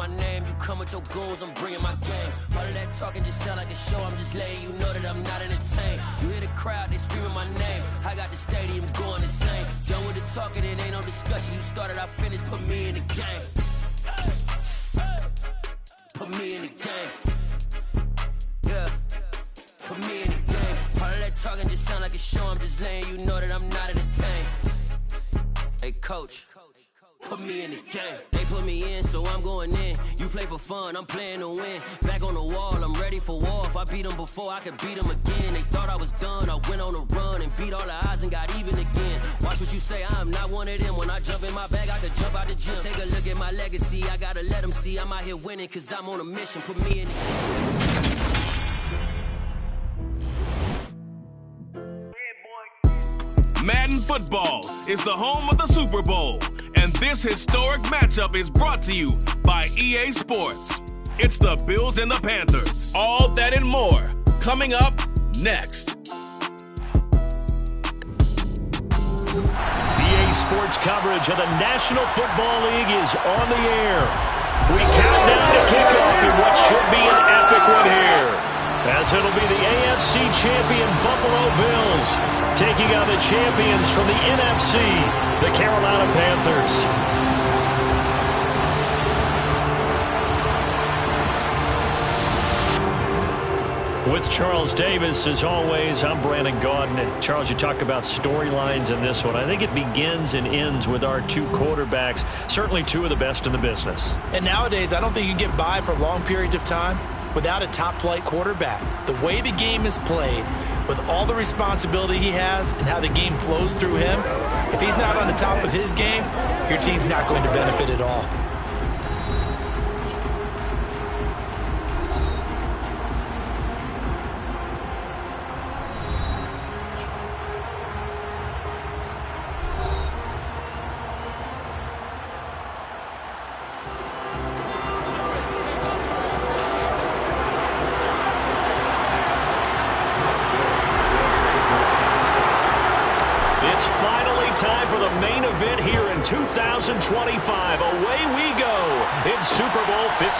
name. You come with your goons, I'm bringing my game. All of that talking just sound like a show. I'm just letting you know that I'm not entertained. You hear the crowd, they screaming my name. I got the stadium going insane. Done with the talking, it ain't no discussion. You started, I finished, put me in the game. Put me in the game. Yeah. Put me in the game. All of that talking just sound like a show. I'm just letting you know that I'm not entertained. Hey, coach. Put me in the game. They put me in, so I'm going in. You play for fun, I'm playing to win. Back on the wall, I'm ready for war. If I beat them before, I could beat them again. They thought I was done, I went on a run and beat all the odds and got even again. Watch what you say, I'm not one of them. When I jump in my bag, I could jump out the gym. Take a look at my legacy, I gotta let them see I'm out here winning, cause I'm on a mission. Put me in the game. Madden Football is the home of the Super Bowl. And this historic matchup is brought to you by EA Sports. It's the Bills and the Panthers. All that and more coming up next. EA Sports coverage of the National Football League is on the air. We count down to kickoff in what should be an epic one here, as it'll be the AFC champion Buffalo Bills taking on the champions from the NFC, the Carolina Panthers. With Charles Davis, as always, I'm Brandon Gaudin. And Charles, you talk about storylines in this one. I think it begins and ends with our two quarterbacks, certainly two of the best in the business. And nowadays, I don't think you can get by for long periods of time without a top-flight quarterback. The way the game is played, with all the responsibility he has and how the game flows through him, if he's not on the top of his game, your team's not going to benefit at all. Time for the main event here in 2025. Away we go in Super Bowl 59.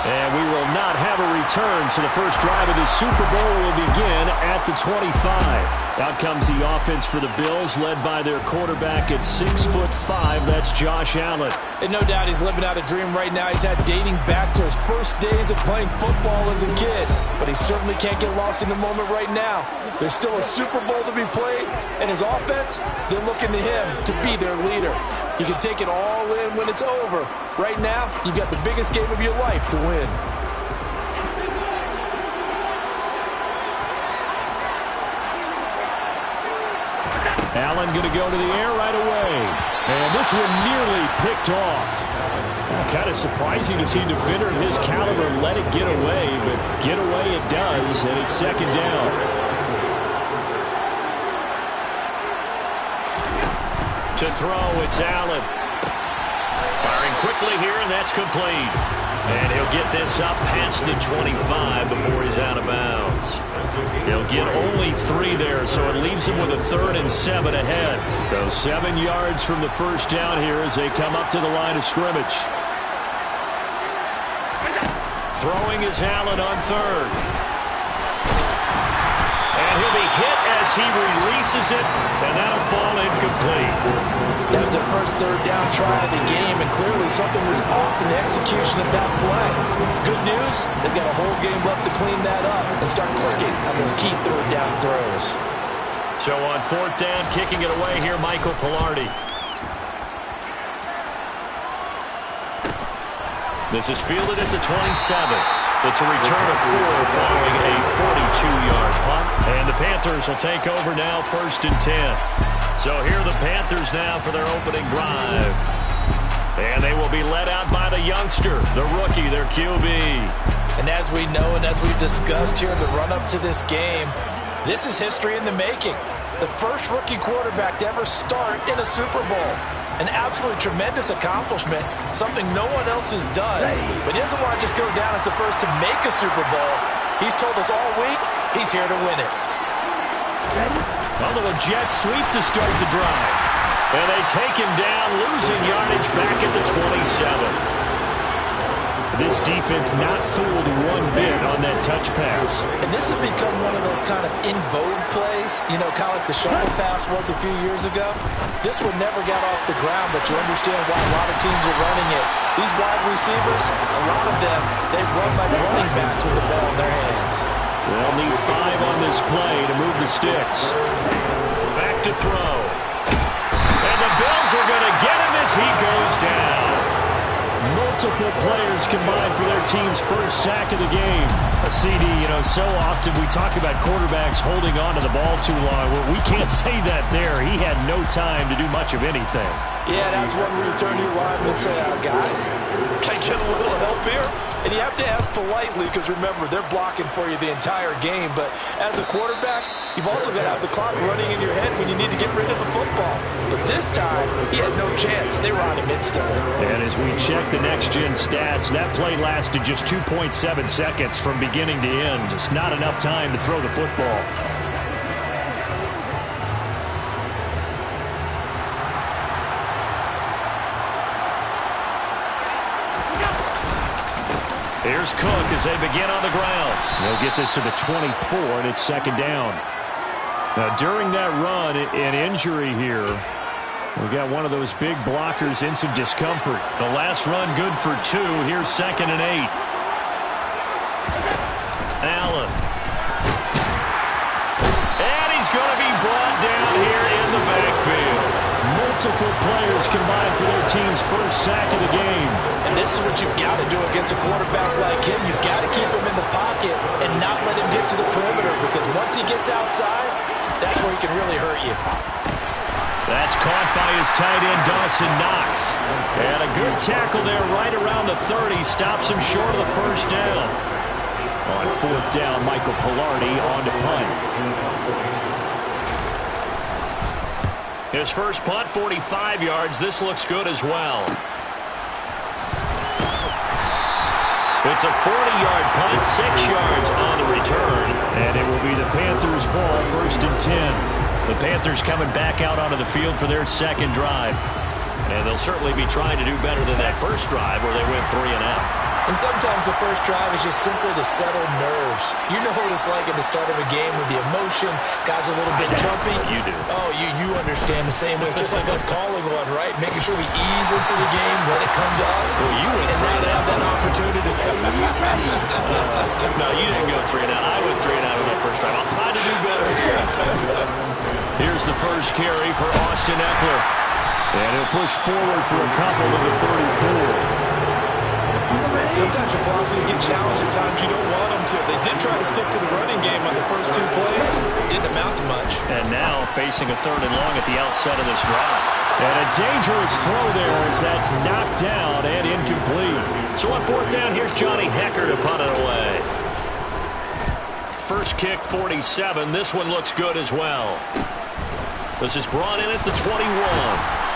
And we will not have a return, so the first drive of the Super Bowl will begin at the 25. Out comes the offense for the Bills, led by their quarterback at 6'5". That's Josh Allen. And no doubt he's living out a dream right now. He's had dating back to his first days of playing football as a kid. But he certainly can't get lost in the moment right now. There's still a Super Bowl to be played, and his offense, they're looking to him to be their leader. You can take it all in when it's over. Right now, you've got the biggest game of your life to win. Allen going to go to the air right away. And this one nearly picked off. Kind of surprising to see a defender of his caliber let it get away, but get away it does, and it's second down. To throw, it's Allen. Firing quickly here, and that's complete. And he'll get this up past the 25 before he's out of bounds. He'll get only 3 there, so it leaves him with a 3rd and 7 ahead. So 7 yards from the first down here as they come up to the line of scrimmage. Throwing is Allen on 3rd. And he'll be hit as he releases it, and that'll fall incomplete. That was the first 3rd down try of the game, and clearly something was off in the execution of that play. Good news, they've got a whole game left to clean that up and start clicking on those key 3rd down throws. So on 4th down, kicking it away here, Michael Pilardi. This is fielded at the 27. It's a return of 4 following a 42-yard punt. And the Panthers will take over now, 1st and 10. So here are the Panthers now for their opening drive. And they will be led out by the youngster, the rookie, their QB. And as we know and as we've discussed here in the run-up to this game, this is history in the making. The first rookie quarterback to ever start in a Super Bowl. An absolutely tremendous accomplishment, something no one else has done. But he doesn't want to just go down as the first to make a Super Bowl. He's told us all week he's here to win it. Although a jet sweep to start the drive. And they take him down, losing yardage back at the 27. this defense not fooled one bit on that touch pass. And this has become one of those kind of in vogue plays, you know, kind of like the shovel pass was a few years ago. This one never got off the ground, but you understand why a lot of teams are running it. These wide receivers, a lot of them, they've run like running backs with the ball in their hands. They'll need 5 on this play to move the sticks. Back to throw. And the Bills are going to get him as he goes down. Multiple players combined for their team's first sack of the game. A CD, you know, so often we talk about quarterbacks holding on to the ball too long. Well, we can't say that there. He had no time to do much of anything. Yeah, that's one where you turn to your lineman and say, guys, can I get a little help here? And you have to ask politely because, remember, they're blocking for you the entire game. But as a quarterback, you've also got to have the clock running in your head when you need to get rid of the football. But this time, he had no chance. They were on him instantly. And as we check the next-gen stats, that play lasted just 2.7 seconds from beginning to end. Just not enough time to throw the football. Here's Cook as they begin on the ground. They'll get this to the 24, and it's second down. Now, during that run, an injury here. We got one of those big blockers in some discomfort. The last run good for 2. Here's 2nd and 8. Allen. And he's going to be brought down here in the backfield. Multiple players combined for their team's first sack of the game. And this is what you've got to do against a quarterback like him. You've got to keep him in the pocket and not let him get to the perimeter, because once he gets outside, that's where he can really hurt you. That's caught by his tight end, Dawson Knox. And a good tackle there right around the 30. Stops him short of the first down. On 4th down, Michael Pilardi on to punt. His first punt, 45 yards. This looks good as well. It's a 40-yard punt, 6 yards on the return. And it will be the Panthers' ball, 1st and 10. The Panthers coming back out onto the field for their second drive. And they'll certainly be trying to do better than that first drive where they went 3 and out. And sometimes the first drive is just simply to settle nerves. You know what it's like at the start of a game with the emotion. Guys are a little bit jumpy. You do. Oh, you understand the same way. It's just like us calling one, right? Making sure we ease into the game, let it come to us. Well, you went and now they have that opportunity. No, you didn't go 3 and out. I went 3 and out on that first drive. I'll try to do better. Here's the first carry for Austin Eckler. And he'll push forward for a couple to the 34. Sometimes your philosophies get challenged at times you don't want them to. They did try to stick to the running game on the first 2 plays. Didn't amount to much. And now facing a 3rd and long at the outset of this drive. And a dangerous throw there as that's knocked down and incomplete. So on 4th down, here's Johnny Hecker to punt it away. First kick, 47. This one looks good as well. This is brought in at the 21.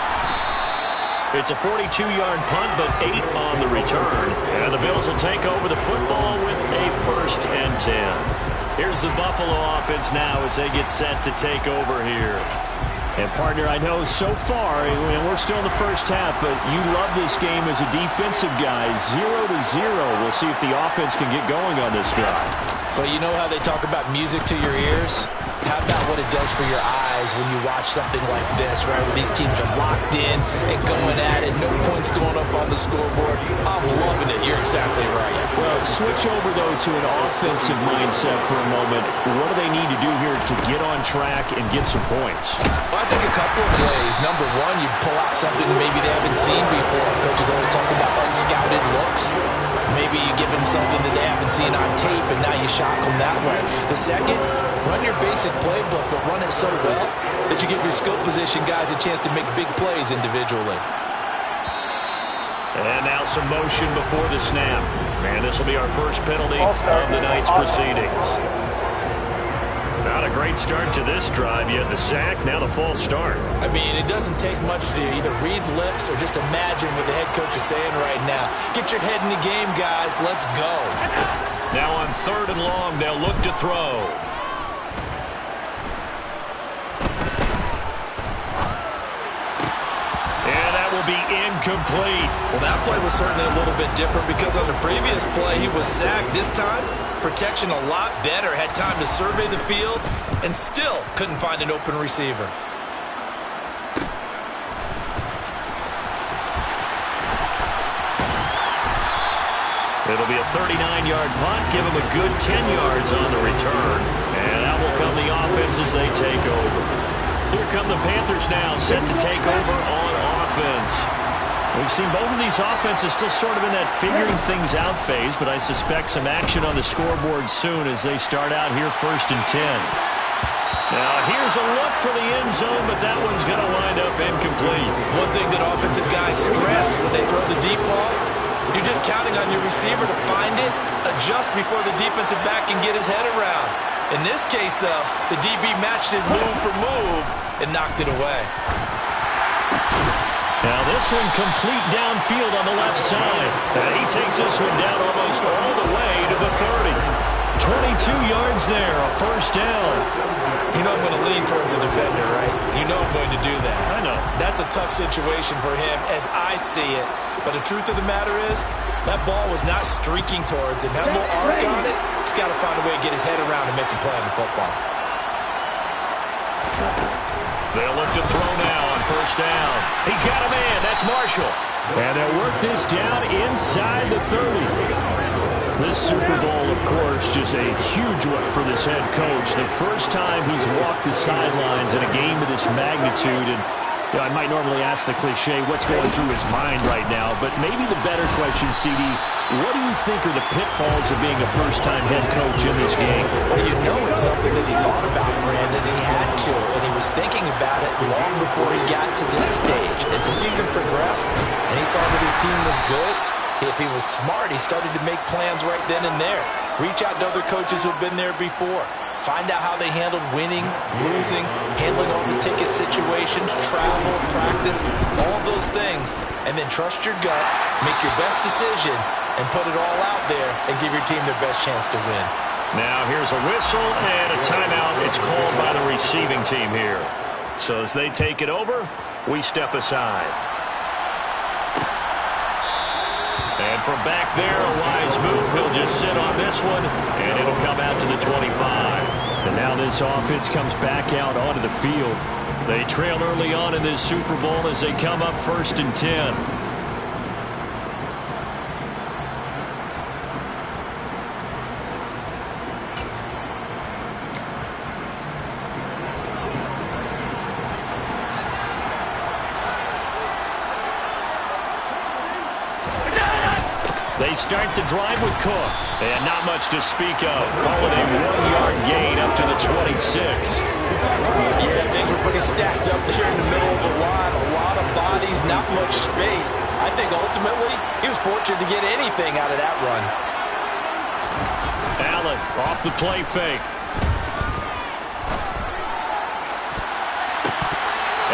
It's a 42-yard punt, but 8 on the return. And the Bills will take over the football with a 1st and 10. Here's the Buffalo offense now as they get set to take over here. And, partner, I know so far, and we're still in the first half, but you love this game as a defensive guy. 0-0. We'll see if the offense can get going on this drive. Well, you know how they talk about music to your ears? How about what it does for your eyes when you watch something like this, right? Where these teams are locked in and going at it, no points going up on the scoreboard. I'm loving it. You're exactly right. Well, switch over, though, to an offensive mindset for a moment. What do they need to do here to get on track and get some points? Well, I think a couple of ways. Number one, you pull out something maybe they haven't seen before. Coaches always talk about unscouted looks. Maybe you give them something that they haven't seen on tape, and now you shock them that way. The second, run your basic playbook, but run it so well that you give your skill position guys a chance to make big plays individually. And now some motion before the snap. And this will be our first penalty of the night's proceedings. Not a great start to this drive. You had the sack, now the false start. I mean, it doesn't take much to either read lips or just imagine what the head coach is saying right now. Get your head in the game, guys. Let's go. Now on 3rd and long, they'll look to throw. And that will to be incomplete. Well, that play was certainly a little bit different because on the previous play, he was sacked. This time, protection a lot better. Had time to survey the field and still couldn't find an open receiver. It'll be a 39-yard punt. Give him a good 10 yards on the return. And out will come the offense as they take over. Here come the Panthers now, set to take over on offense. We've seen both of these offenses still sort of in that figuring things out phase, but I suspect some action on the scoreboard soon as they start out here 1st and 10. Now, here's a look for the end zone, but that one's going to wind up incomplete. One thing that offensive guys stress when they throw the deep ball, you're just counting on your receiver to find it, adjust before the defensive back can get his head around. In this case, though, the DB matched his move for move and knocked it away. Now this one complete downfield on the left side. And he takes this one down almost all the way to the 30. 22 yards there, a first down. You know I'm going to lean towards the defender, right? You know I'm going to do that. I know. That's a tough situation for him as I see it. But the truth of the matter is, that ball was not streaking towards him. That little arc on it, he's got to find a way to get his head around and make a play in football. They'll look to throw now on first down. He's got a man. That's Marshall. And they'll work this down inside the 30. This Super Bowl, of course, just a huge one for this head coach. The first time he's walked the sidelines in a game of this magnitude. And you know, I might normally ask the cliche, what's going through his mind right now? But maybe the better question, CD, what do you think are the pitfalls of being a first-time head coach in this game? Well, you know it's something that he thought about, Brandon. He had to, and he was thinking about it long before he got to this stage. As the season progressed and he saw that his team was good, if he was smart, he started to make plans right then and there. Reach out to other coaches who've been there before. Find out how they handled winning, losing, handling all the ticket situations, travel, practice, all those things. And then trust your gut, make your best decision, and put it all out there and give your team their best chance to win. Now here's a whistle and a timeout. It's called by the receiving team here. So as they take it over, we step aside. And from back there, a wise move. He'll just sit on this one, and it'll come out to the 25. And now this offense comes back out onto the field. They trail early on in this Super Bowl as they come up 1st and 10. They start the drive with Cook. And not much to speak of. Call it a 1-yard gain up to the 26. Yeah, things were pretty stacked up there in the middle of the line. A lot of bodies, not much space. I think ultimately he was fortunate to get anything out of that run. Allen off the play fake.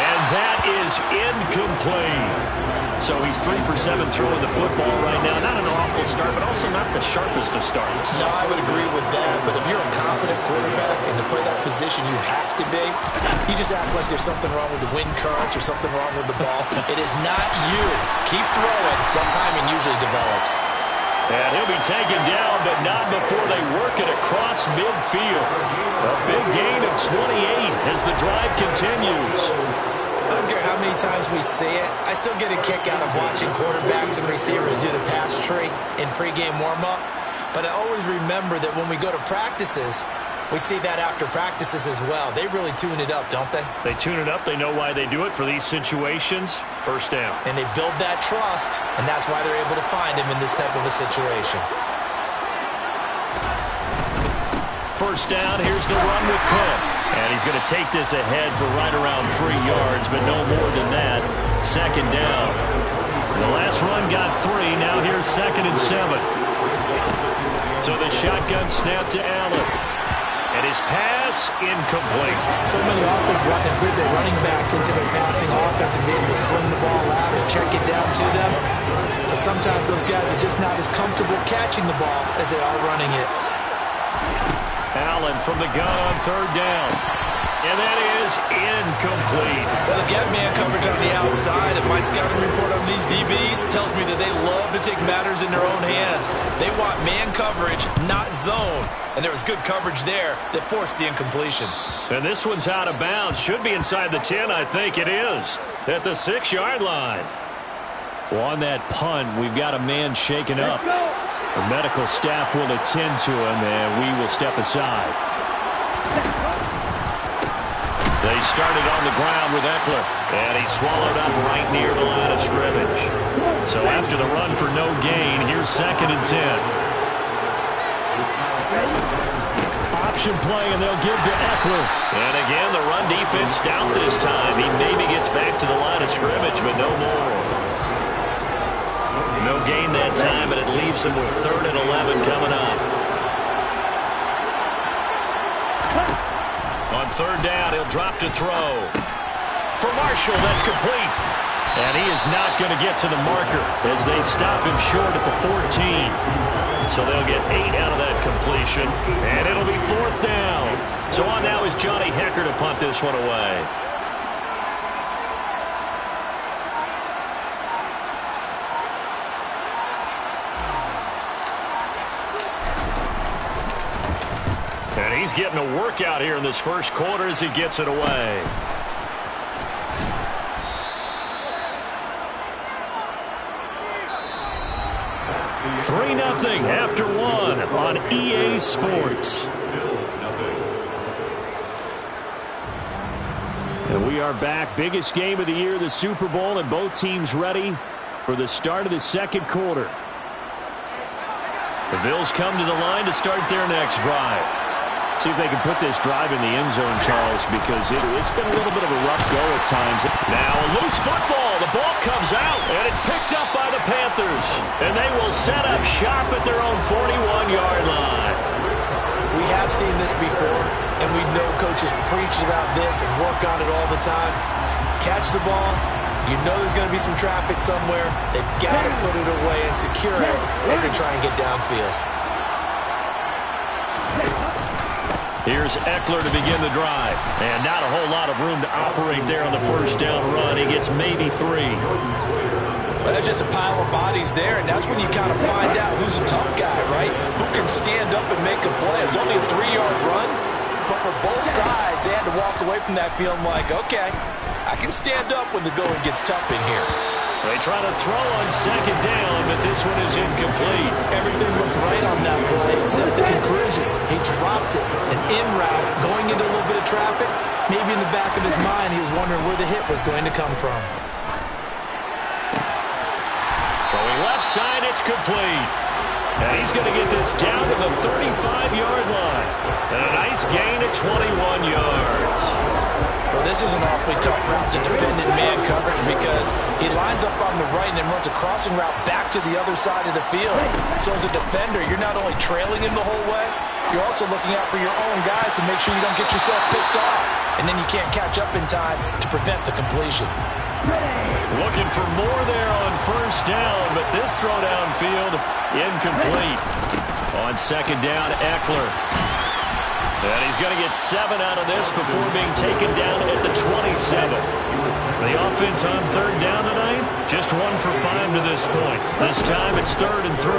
And that is incomplete. So he's 3 for 7 throwing the football right now. Not an awful start, but also not the sharpest of starts. No, I would agree with that. But if you're a confident quarterback and to play that position you have to be, you just act like there's something wrong with the wind currents or something wrong with the ball. It is not you. Keep throwing. That timing usually develops. And he'll be taken down, but not before they work it across midfield. A big gain of 28 as the drive continues. I don't care how many times we see it. I still get a kick out of watching quarterbacks and receivers do the pass tree in pregame warm-up. But I always remember that when we go to practices, we see that after practices as well. They really tune it up, don't they? They tune it up. They know why they do it for these situations. First down. And they build that trust, and that's why they're able to find him in this type of a situation. First down, here's the run with Cook. And he's going to take this ahead for right around 3 yards, but no more than that. Second down. The last run got 3. Now here's 2nd and 7. So the shotgun snap to Allen. And his pass incomplete. So many offenses want to include their running backs into their passing offense and be able to swing the ball out and check it down to them. But sometimes those guys are just not as comfortable catching the ball as they are running it. Allen from the gun on 3rd down. And that is incomplete. Well, they've got man coverage on the outside, and My scouting report on these DBs tells me that they love to take matters in their own hands. They want man coverage, not zone. And there was good coverage there that forced the incompletion. And this one's out of bounds. Should be inside the 10, I think it is. At the 6-yard line. Well, on that punt, we've got a man shaken up. The medical staff will attend to him, and we will step aside. They started on the ground with Eckler, and he swallowed up right near the line of scrimmage. So after the run for no gain, here's 2nd and 10. Option play, and they'll give to Eckler. And again, the run defense stout this time. He maybe gets back to the line of scrimmage, but no more. No gain that time, and it leaves him with 3rd and 11 coming up. On 3rd down, he'll drop to throw. For Marshall, that's complete. And he is not going to get to the marker as they stop him short at the 14. So they'll get 8 out of that completion, and it'll be 4th down. So on now is Johnny Hecker to punt this one away. And he's getting a workout here in this first quarter as he gets it away. Three 3-0 after one on EA Sports. And we are back. Biggest game of the year, the Super Bowl, and both teams ready for the start of the second quarter. The Bills come to the line to start their next drive. See if they can put this drive in the end zone, Charles, because it's been a little bit of a rough go at times. Now a loose football. The ball comes out, and it's picked up by the Panthers. And they will set up shop at their own 41-yard line. We have seen this before, and we know coaches preach about this and work on it all the time. Catch the ball. You know there's going to be some traffic somewhere. They've got to put it away and secure it as they try and get downfield. Here's Eckler to begin the drive. And not a whole lot of room to operate there on the first down run. He gets maybe 3. Well, there's just a pile of bodies there, and that's when you kind of find out who's a tough guy, right? Who can stand up and make a play. It's only a 3-yard run, but for both sides, they had to walk away from that feeling like, okay, I can stand up when the going gets tough in here. They try to throw on second down, but this one is incomplete. Everything looked right on that play except the conclusion. He dropped it. An in route, going into a little bit of traffic. Maybe in the back of his mind, he was wondering where the hit was going to come from. Throwing left side, it's complete. And he's going to get this down to the 35-yard line. And a nice gain at 21 yards. Well, this is an awfully tough route to defend in man coverage because he lines up on the right and then runs a crossing route back to the other side of the field. So as a defender, you're not only trailing him the whole way, you're also looking out for your own guys to make sure you don't get yourself picked off. And then you can't catch up in time to prevent the completion. Looking for more there on first down, but this throw downfield incomplete. On second down, Eckler. And he's going to get 7 out of this before being taken down at the 27. The offense on third down tonight, just 1 for 5 to this point. This time it's 3rd and 3.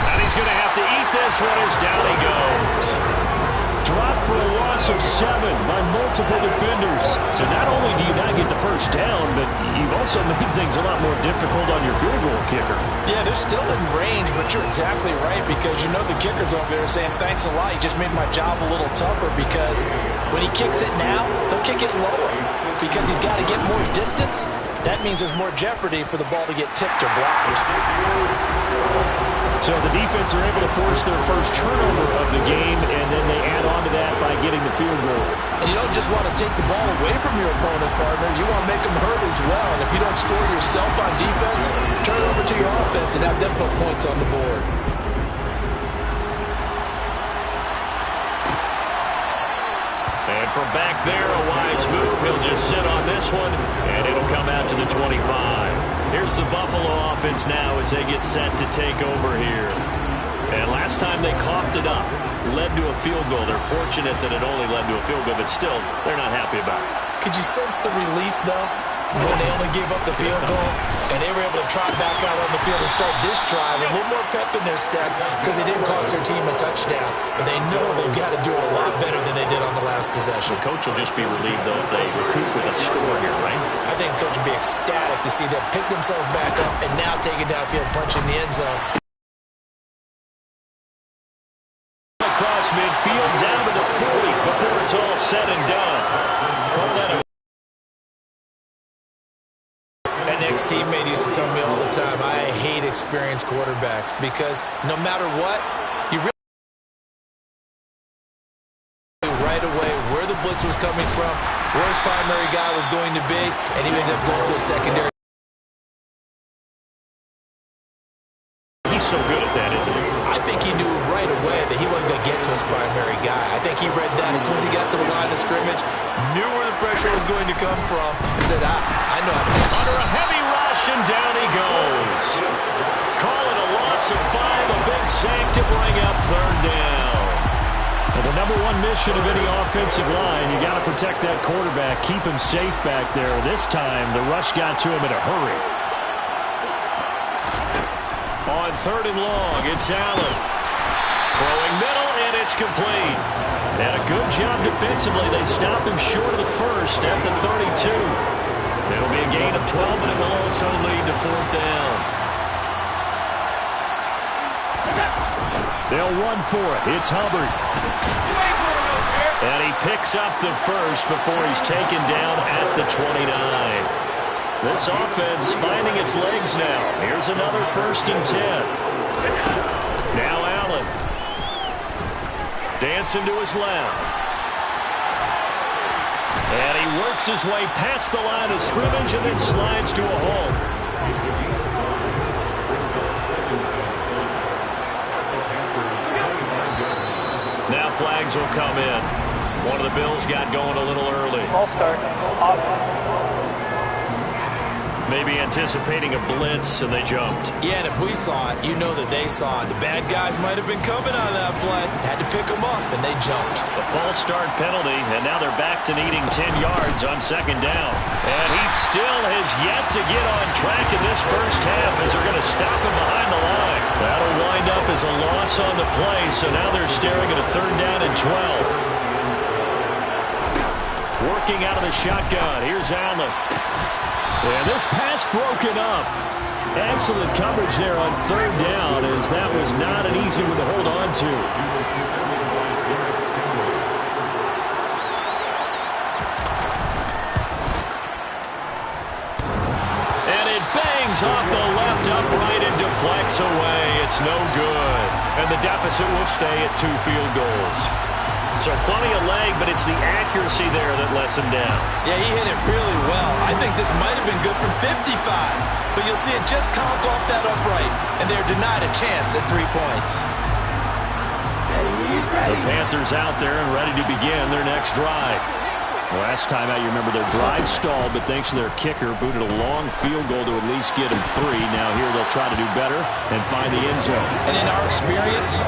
And he's going to have to eat this one as down he goes. Dropped for a loss of 7 by multiple defenders. So not only do you not get the first down, but you've also made things a lot more difficult on your field goal kicker. Yeah, they're still in range, but you're exactly right because you know the kicker's over there saying, thanks a lot, you just made my job a little tougher because when he kicks it now, he'll kick it lower because he's got to get more distance. That means there's more jeopardy for the ball to get tipped or blocked. So the defense are able to force their first turnover of the game, and then they add on to that by getting the field goal. And you don't just want to take the ball away from your opponent, partner. You want to make them hurt as well. And if you don't score yourself on defense, turn it over to your offense and have them put points on the board. And from back there, a wise move. He'll just sit on this one, and it'll come out to the 25. Here's the Buffalo offense now as they get set to take over here. And last time they coughed it up, led to a field goal. They're fortunate that it only led to a field goal, but still, they're not happy about it. Could you sense the relief, though, when they only gave up the field goal and they were able to trot back out on the field and start this drive, a little more pep in their step because they didn't cost their team a touchdown. But they know they've got to do it a lot better than they did on the last possession. The coach will just be relieved, though, if they recoup with a score here, right? I think the coach will be ecstatic to see them pick themselves back up and now take it downfield, punching the end zone. Across midfield, down to the 40 before it's all said and done. Call that a An ex-teammate used to tell me all the time, I hate experienced quarterbacks because no matter what, you really right away where the blitz was coming from, where his primary guy was going to be, and he ended up going to a secondary. He's so good at that, isn't he? I think he knew right away that he wasn't going to get to his primary guy. I think he read that as soon as he got to the line of scrimmage, knew where the pressure was going to come from, and said, I know how to do it. Under a heavy rush, and down he goes. Call it a loss of 5, a big sack to bring up third down. Well, the number one mission of any offensive line, you got to protect that quarterback, keep him safe back there. This time, the rush got to him in a hurry. On third and long, it's Allen. Throwing middle, and it's complete. And a good job defensively. They stop him short of the first at the 32. It'll be a gain of 12, but it will also lead to fourth down. They'll run for it. It's Hubbard. And he picks up the first before he's taken down at the 29. This offense finding its legs now. Here's another 1st and 10. Now Allen. Dancing to his left. And he works his way past the line of scrimmage and then slides to a halt. Now flags will come in. One of the Bills got going a little early. False start. Maybe anticipating a blitz, and they jumped. Yeah, and if we saw it, you know that they saw it. The bad guys might have been coming on that play. Had to pick them up, and they jumped. A false start penalty, and now they're back to needing 10 yards on second down. And he still has yet to get on track in this first half as they're going to stop him behind the line. That'll wind up as a loss on the play, so now they're staring at a third down and 12. Working out of the shotgun. Here's Allen. And this pass broken up. Excellent coverage there on third down, as that was not an easy one to hold on to. And it bangs off the left upright and deflects away. It's no good. And the deficit will stay at 2 field goals. So plenty of leg, but it's the accuracy there that lets him down. Yeah, he hit it really well. I think this might have been good from 55. But you'll see it just conk off that upright. And they're denied a chance at 3 points. The Panthers out there and ready to begin their next drive. Last time out, you remember their drive stalled, but thanks to their kicker, booted a long field goal to at least get him 3. Now here they'll try to do better and find the end zone. And in our experience,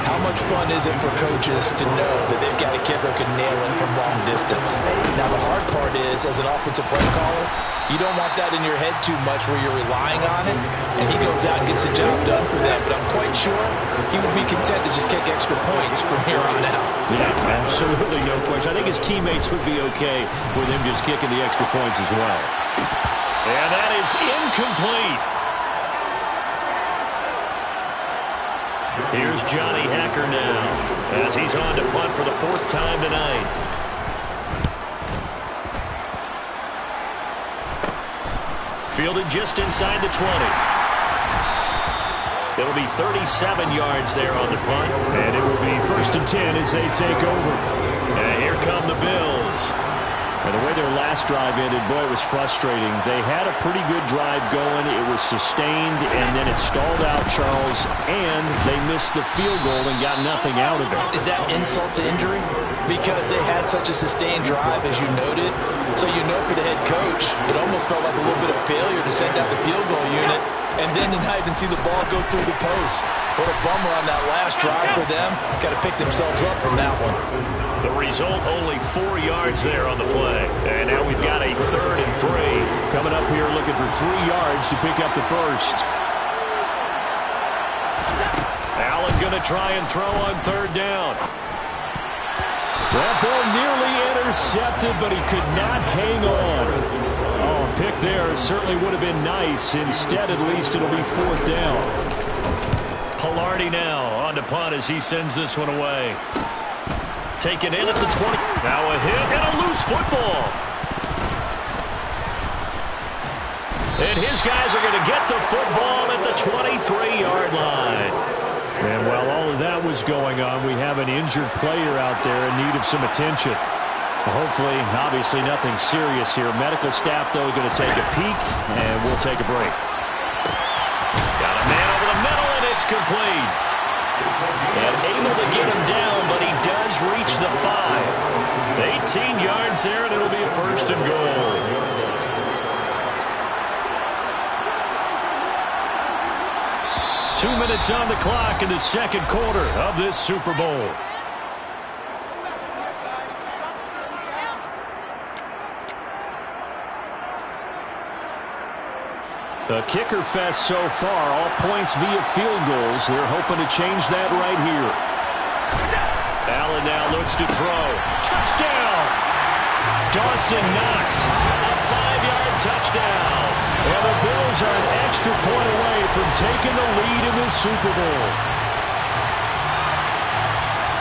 how much fun is it for coaches to know that they've got a kicker who can nail it from long distance? Now, the hard part is, as an offensive play caller, you don't want that in your head too much where you're relying on it, and he goes out and gets the job done for them. But I'm quite sure he would be content to just kick extra points from here on out. Yeah, absolutely no question. I think his teammates would be okay with him just kicking the extra points as well. And that is incomplete. Here's Johnny Hacker now as he's on to punt for the 4th time tonight. Fielded just inside the 20. It'll be 37 yards there on the punt. And it will be 1st and 10 as they take over. And here come the Bills. And the way their last drive ended, boy, it was frustrating. They had a pretty good drive going. It was sustained, and then it stalled out, Charles, and they missed the field goal and got nothing out of it. Is that insult to injury? Because they had such a sustained drive, as you noted. So you know for the head coach, it almost felt like a little bit of failure to send out the field goal unit. and then tonight and see the ball go through the post. What a bummer on that last drive for them. Got to pick themselves up from that one. The result, only 4 yards there on the play. And now we've got a 3rd and 3. Coming up here looking for 3 yards to pick up the first. Allen going to try and throw on 3rd down. That ball nearly intercepted, but he could not hang on. Oh, a pick there certainly would have been nice. Instead, at least, it'll be 4th down. Pilardi now on to punt as he sends this one away. Taken in at the 20. Now a hit and a loose football. And his guys are going to get the football at the 23-yard line. And while all of that was going on, we have an injured player out there in need of some attention. Hopefully, obviously nothing serious here. Medical staff, though, going to take a peek, and we'll take a break. Got a man over the middle, and it's complete. And able to get him down, but he does reach the 5. 18 yards there, and it'll be a 1st and goal. 2 minutes on the clock in the 2nd quarter of this Super Bowl. The kicker fest so far, all points via field goals. They're hoping to change that right here. Allen now looks to throw. Touchdown! Dawson Knox, a 5-yard touchdown. And the Bills are an extra point away from taking the lead in this Super Bowl.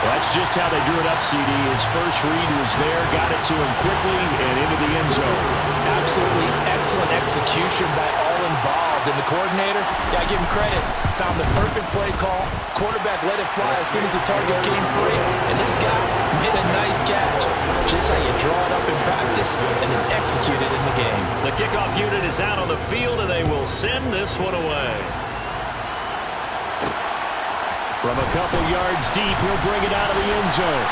Well, that's just how they drew it up, CD. His first read was there, got it to him quickly, and into the end zone. Absolutely excellent execution by all involved. And the coordinator, yeah, I give him credit, found the perfect play call. Quarterback let it fly as soon as the target came free, and his guy made a nice catch. Just how you draw it up in practice and then execute it in the game. The kickoff unit is out on the field, and they will send this one away. From a couple yards deep, he'll bring it out of the end zone.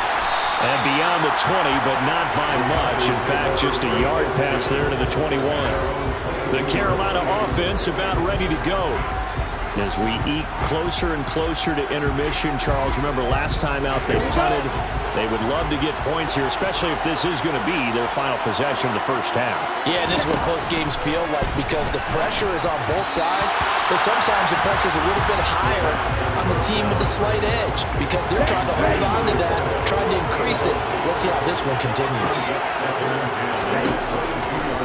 And beyond the 20, but not by much. In fact, just a yard pass there to the 21. The Carolina offense about ready to go. As we eke closer and closer to intermission, Charles, remember last time out they punted. They would love to get points here, especially if this is going to be their final possession of the first half. Yeah, this is what close games feel like because the pressure is on both sides, but sometimes the pressure is a little bit higher on the team with the slight edge because they're trying to hold on to that, trying to increase it. Let's see how this one continues.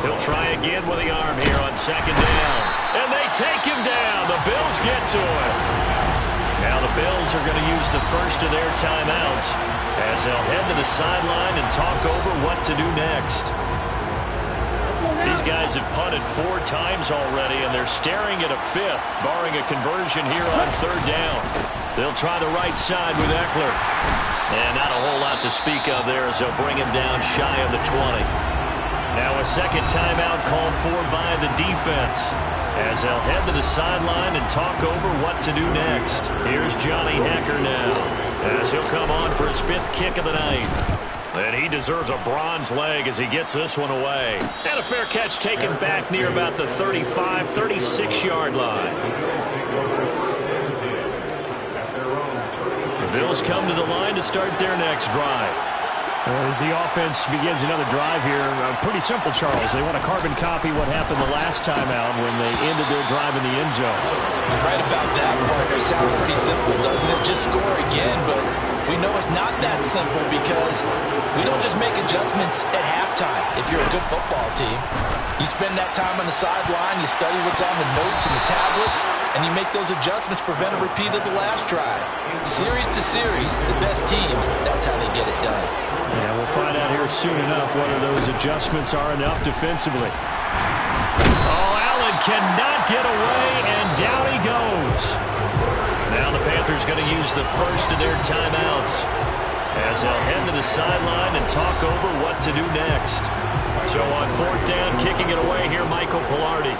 He'll try again with the arm here on 2nd down. And they take him down. The Bills get to him. Now the Bills are going to use the first of their timeouts as they'll head to the sideline and talk over what to do next. These guys have punted 4 times already, and they're staring at a 5th, barring a conversion here on 3rd down. They'll try the right side with Eckler. And not a whole lot to speak of there as they'll bring him down shy of the 20. Now a second timeout called for by the defense as they'll head to the sideline and talk over what to do next. Here's Johnny Hekker now as he'll come on for his 5th kick of the night. And he deserves a bronze leg as he gets this one away. And a fair catch taken back near about the 35, 36-yard line. The Bills come to the line to start their next drive. As the offense begins another drive here, pretty simple, Charles. They want to carbon copy what happened the last time out when they ended their drive in the end zone. You're right about that, partner. Sounds pretty simple, doesn't it? Just score again, but we know it's not that simple because we don't just make adjustments at halftime if you're a good football team. You spend that time on the sideline, you study what's on the notes and the tablets, and you make those adjustments, prevent a repeat of the last drive. Series to series, the best teams, that's how they get it done. Yeah, we'll find out here soon enough whether those adjustments are enough defensively. Oh, Allen cannot get away, and down he goes. Now the Panthers going to use the first of their timeouts as they'll head to the sideline and talk over what to do next. So on 4th down, kicking it away here, Michael Pilardi.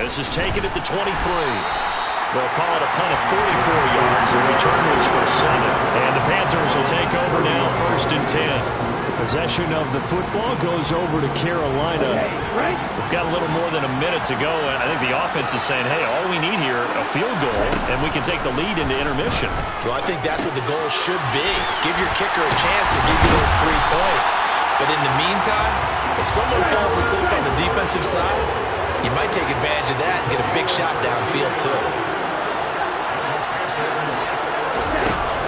This is taken at the 23. They'll call it a punt of 44 yards. The return was for 7. And the Panthers will take over now 1st and and 10. Possession of the football goes over to Carolina. We've got a little more than a minute to go, and I think the offense is saying, hey, all we need here, a field goal, and we can take the lead into intermission. Well, I think that's what the goal should be. Give your kicker a chance to give you those 3 points. But in the meantime, if someone falls asleep on the defensive side, you might take advantage of that and get a big shot downfield, too.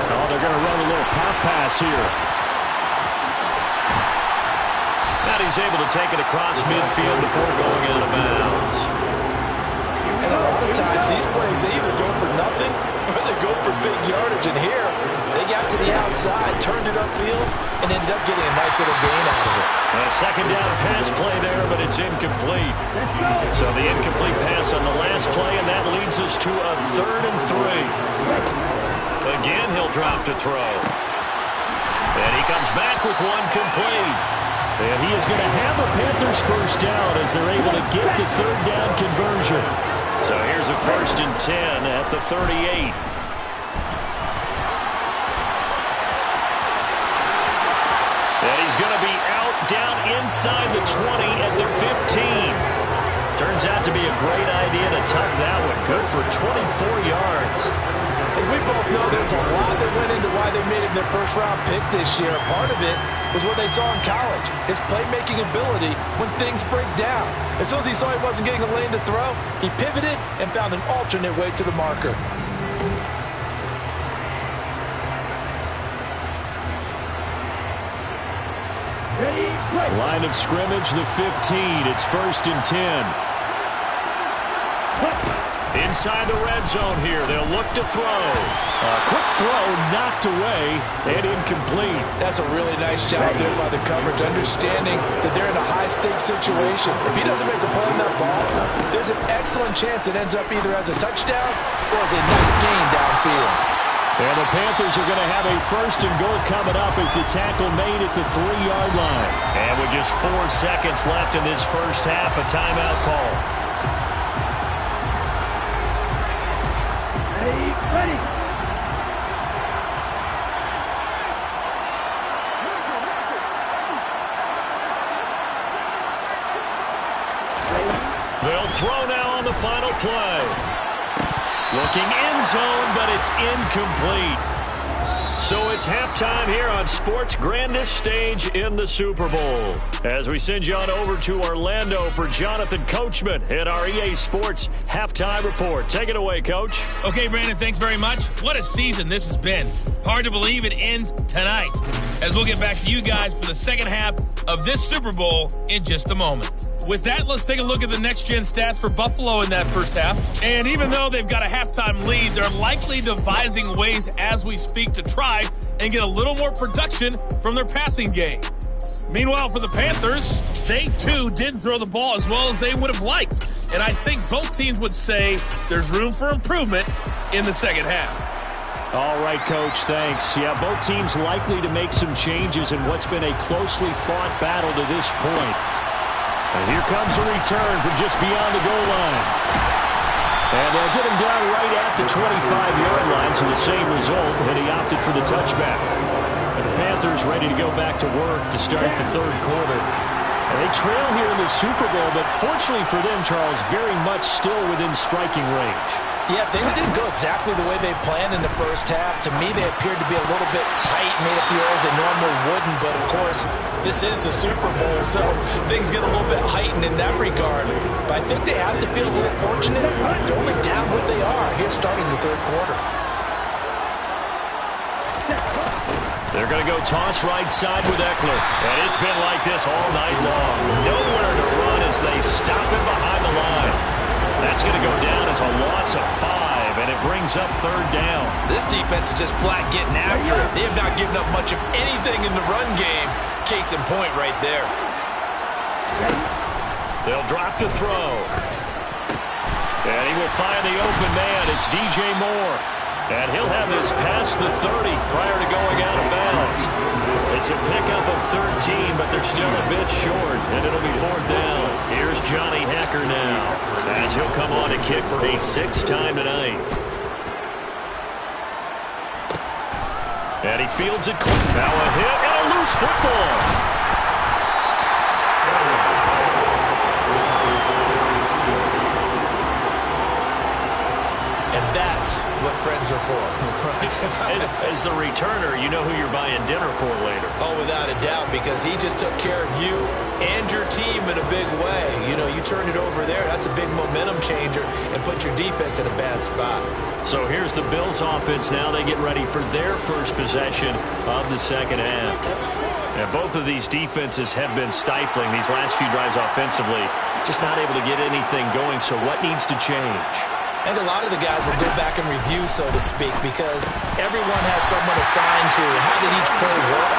Oh, they're going to run a little pop pass here. And he's able to take it across midfield before going out of bounds. And a lot of times, these plays, they either go for nothing or they go for big yardage. And here, they got to the outside, turned it upfield, and ended up getting a nice little gain out of it. A second down pass play there, but it's incomplete. So the incomplete pass on the last play, and that leads us to a 3rd and 3. Again, he'll drop to throw. And he comes back with one complete. And he is going to have a Panthers first down as they're able to get the 3rd down conversion. So here's a 1st and 10 at the 38. And he's going to be out down inside the 20 at the 15. Turns out to be a great idea to tuck that one. Good for 24 yards. As we both know, there's a lot that went into why they made him their first-round pick this year. Part of it was what they saw in college, his playmaking ability when things break down. As soon as he saw he wasn't getting a lane to throw, he pivoted and found an alternate way to the marker. Line of scrimmage, the 15. It's 1st and 10. Inside the red zone here. They'll look to throw. A quick throw knocked away and incomplete. That's a really nice job there by the coverage, understanding that they're in a high-stakes situation. If he doesn't make a play on that ball, there's an excellent chance it ends up either as a touchdown or as a nice gain downfield. And the Panthers are going to have a 1st and goal coming up as the tackle made at the 3-yard line. And with just 4 seconds left in this first half, a timeout call. Ready. They'll throw now on the final play. Looking end zone, but it's incomplete. So it's halftime here on sports' grandest stage in the Super Bowl. As we send you on over to Orlando for Jonathan Coachman at our EA Sports Halftime Report. Take it away, Coach. Okay, Brandon, thanks very much. What a season this has been. Hard to believe it ends tonight, as we'll get back to you guys for the second half of this Super Bowl in just a moment. With that, let's take a look at the next-gen stats for Buffalo in that first half. And even though they've got a halftime lead, they're likely devising ways as we speak to try and get a little more production from their passing game. Meanwhile, for the Panthers, they too didn't throw the ball as well as they would have liked. And I think both teams would say there's room for improvement in the second half. All right, Coach, thanks. Yeah, both teams likely to make some changes in what's been a closely fought battle to this point. And here comes a return from just beyond the goal line. And they'll get him down right at the 25-yard line, so the same result, and he opted for the touchback. And the Panthers ready to go back to work to start the third quarter. And they trail here in the Super Bowl, but fortunately for them, Charles, very much still within striking range. Yeah, things didn't go exactly the way they planned in the first half. To me, they appeared to be a little bit tight, made up the holes they normally wouldn't. But, of course, this is the Super Bowl, so things get a little bit heightened in that regard. But I think they have to feel a little fortunate. They're only down what they are here starting the third quarter. They're going to go toss right side with Eckler. And it's been like this all night long. Nowhere to run as they stop him behind the line. That's going to go down as a loss of 5, and it brings up third down. This defense is just flat getting after it. They have not given up much of anything in the run game. Case in point right there. They'll drop to throw. And he will find the open man. It's DJ Moore. And he'll have this past the 30 prior to going out of bounds. It's a pickup of 13, but they're still a bit short, and it'll be fourth down. Here's Johnny Hacker now, as he'll come on to kick for a 6th time tonight. And he fields it quick. Now a hit and a loose football. And that's what friends are for. As the returner, you know who you're buying dinner for later. Oh, without a doubt, because he just took care of you and your team in a big way. You know, you turned it over there. That's a big momentum changer and put your defense in a bad spot. So here's the Bills offense now. They get ready for their first possession of the second half. And both of these defenses have been stifling these last few drives offensively. Just not able to get anything going. So what needs to change? I think a lot of the guys will go back and review, so to speak, because everyone has someone assigned to how did each play work.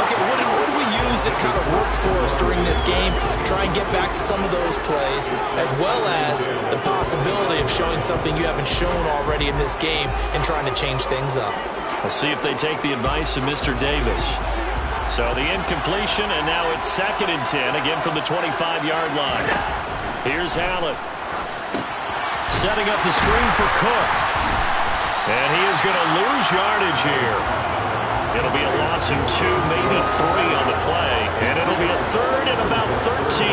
Okay, what did we use that kind of worked for us during this game? Try and get back to some of those plays, as well as the possibility of showing something you haven't shown already in this game and trying to change things up. We'll see if they take the advice of Mr. Davis. So the incompletion, and now it's 2nd and 10, again from the 25-yard line. Here's Allen. Setting up the screen for Cook. And he is going to lose yardage here. It'll be a loss of 2, maybe 3 on the play. And it'll be a 3rd and about 13.